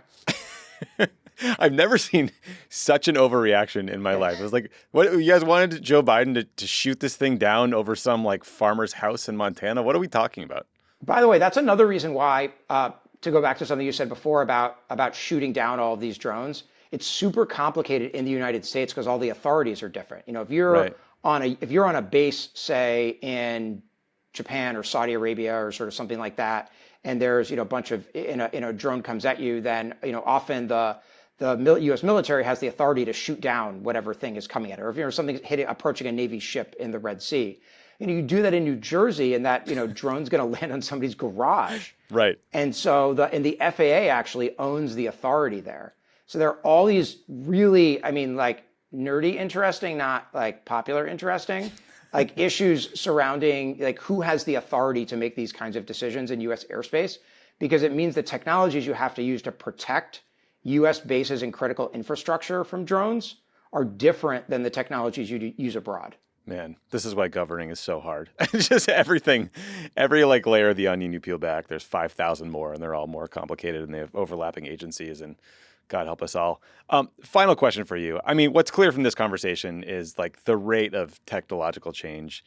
[SPEAKER 7] I've never seen such an overreaction in my life. It was like, what, you guys wanted Joe Biden to shoot this thing down over some like farmer's house in Montana? What are we talking about?
[SPEAKER 10] By the way, that's another reason why, to go back to something you said before about shooting down all of these drones, it's super complicated in the United States because all the authorities are different. If you're
[SPEAKER 7] Right.
[SPEAKER 10] if you're on a base, say in Japan or Saudi Arabia or sort of something like that, and there's a bunch of a drone comes at you, then often the U.S. military has the authority to shoot down whatever thing is coming at it, or if something approaching a Navy ship in the Red Sea. You do that in New Jersey, and that drone's going to land on somebody's garage.
[SPEAKER 7] Right.
[SPEAKER 10] And so the FAA actually owns the authority there. So there are all these really, like nerdy interesting, not like popular interesting, like issues surrounding like who has the authority to make these kinds of decisions in U.S. airspace, because it means the technologies you have to use to protect U.S. bases and critical infrastructure from drones are different than the technologies you use abroad.
[SPEAKER 7] Man, this is why governing is so hard. Just everything, every like layer of the onion you peel back, there's 5,000 more, and they're all more complicated, and they have overlapping agencies, and God help us all. Final question for you. What's clear from this conversation is like the rate of technological change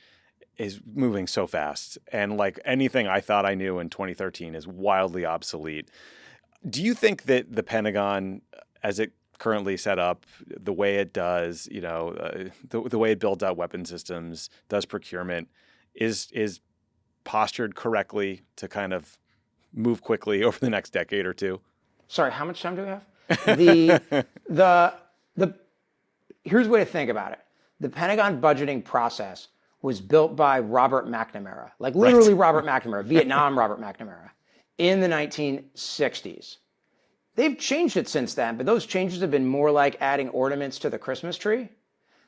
[SPEAKER 7] is moving so fast, and like anything I thought I knew in 2013 is wildly obsolete. Do you think that the Pentagon, as it currently set up, the way it does, the way it builds out weapon systems, does procurement, is postured correctly to kind of move quickly over the next decade or two?
[SPEAKER 10] Sorry, how much time do we have? Here's the way to think about it. The Pentagon budgeting process was built by Robert McNamara, like literally right. Robert McNamara, Vietnam Robert McNamara, in the 1960s. They've changed it since then, but those changes have been more like adding ornaments to the Christmas tree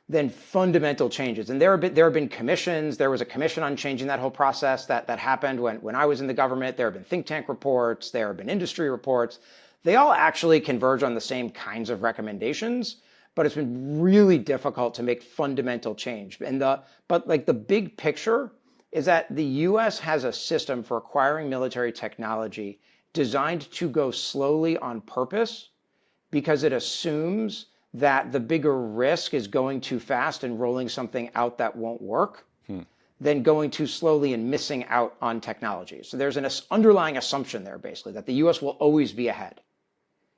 [SPEAKER 10] than fundamental changes. And there have been commissions. There was a commission on changing that whole process that happened when I was in the government. There have been think tank reports. There have been industry reports. They all actually converge on the same kinds of recommendations, but it's been really difficult to make fundamental change. But the big picture is that the U.S. has a system for acquiring military technology designed to go slowly on purpose because it assumes that the bigger risk is going too fast and rolling something out that won't work than going too slowly and missing out on technology. So there's an underlying assumption there, basically, that the US will always be ahead.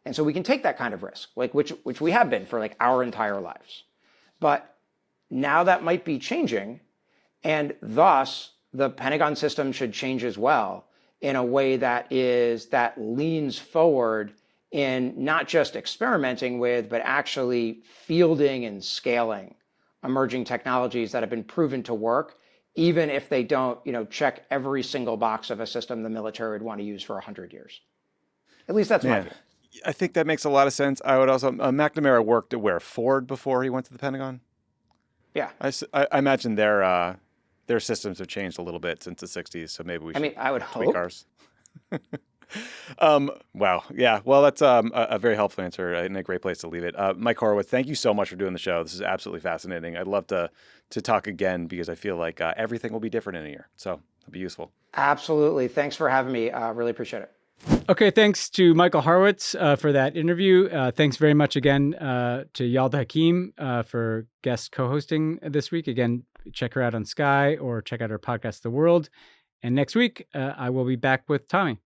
[SPEAKER 10] And so we can take that kind of risk, like which we have been for like our entire lives. But now that might be changing, and thus the Pentagon system should change as well in a way that leans forward in not just experimenting with, but actually fielding and scaling emerging technologies that have been proven to work, even if they don't, check every single box of a system the military would want to use for 100 years. At least that's my view.
[SPEAKER 7] I think that makes a lot of sense. I would also, McNamara worked at where? Ford before he went to the Pentagon?
[SPEAKER 10] Yeah.
[SPEAKER 7] I imagine their systems have changed a little bit since the 60s, so maybe we should
[SPEAKER 10] I would
[SPEAKER 7] tweak
[SPEAKER 10] hope.
[SPEAKER 7] ours. Wow. Yeah. Well, that's a very helpful answer and a great place to leave it. Mike Horowitz, thank you so much for doing the show. This is absolutely fascinating. I'd love to talk again because I feel like everything will be different in a year. So it'll be useful.
[SPEAKER 10] Absolutely. Thanks for having me. Really appreciate it.
[SPEAKER 1] Okay, thanks to Michael Horowitz for that interview. Thanks very much again to Yalda Hakim for guest co-hosting this week. Again, check her out on Sky or check out her podcast, The World. And next week, I will be back with Tommy.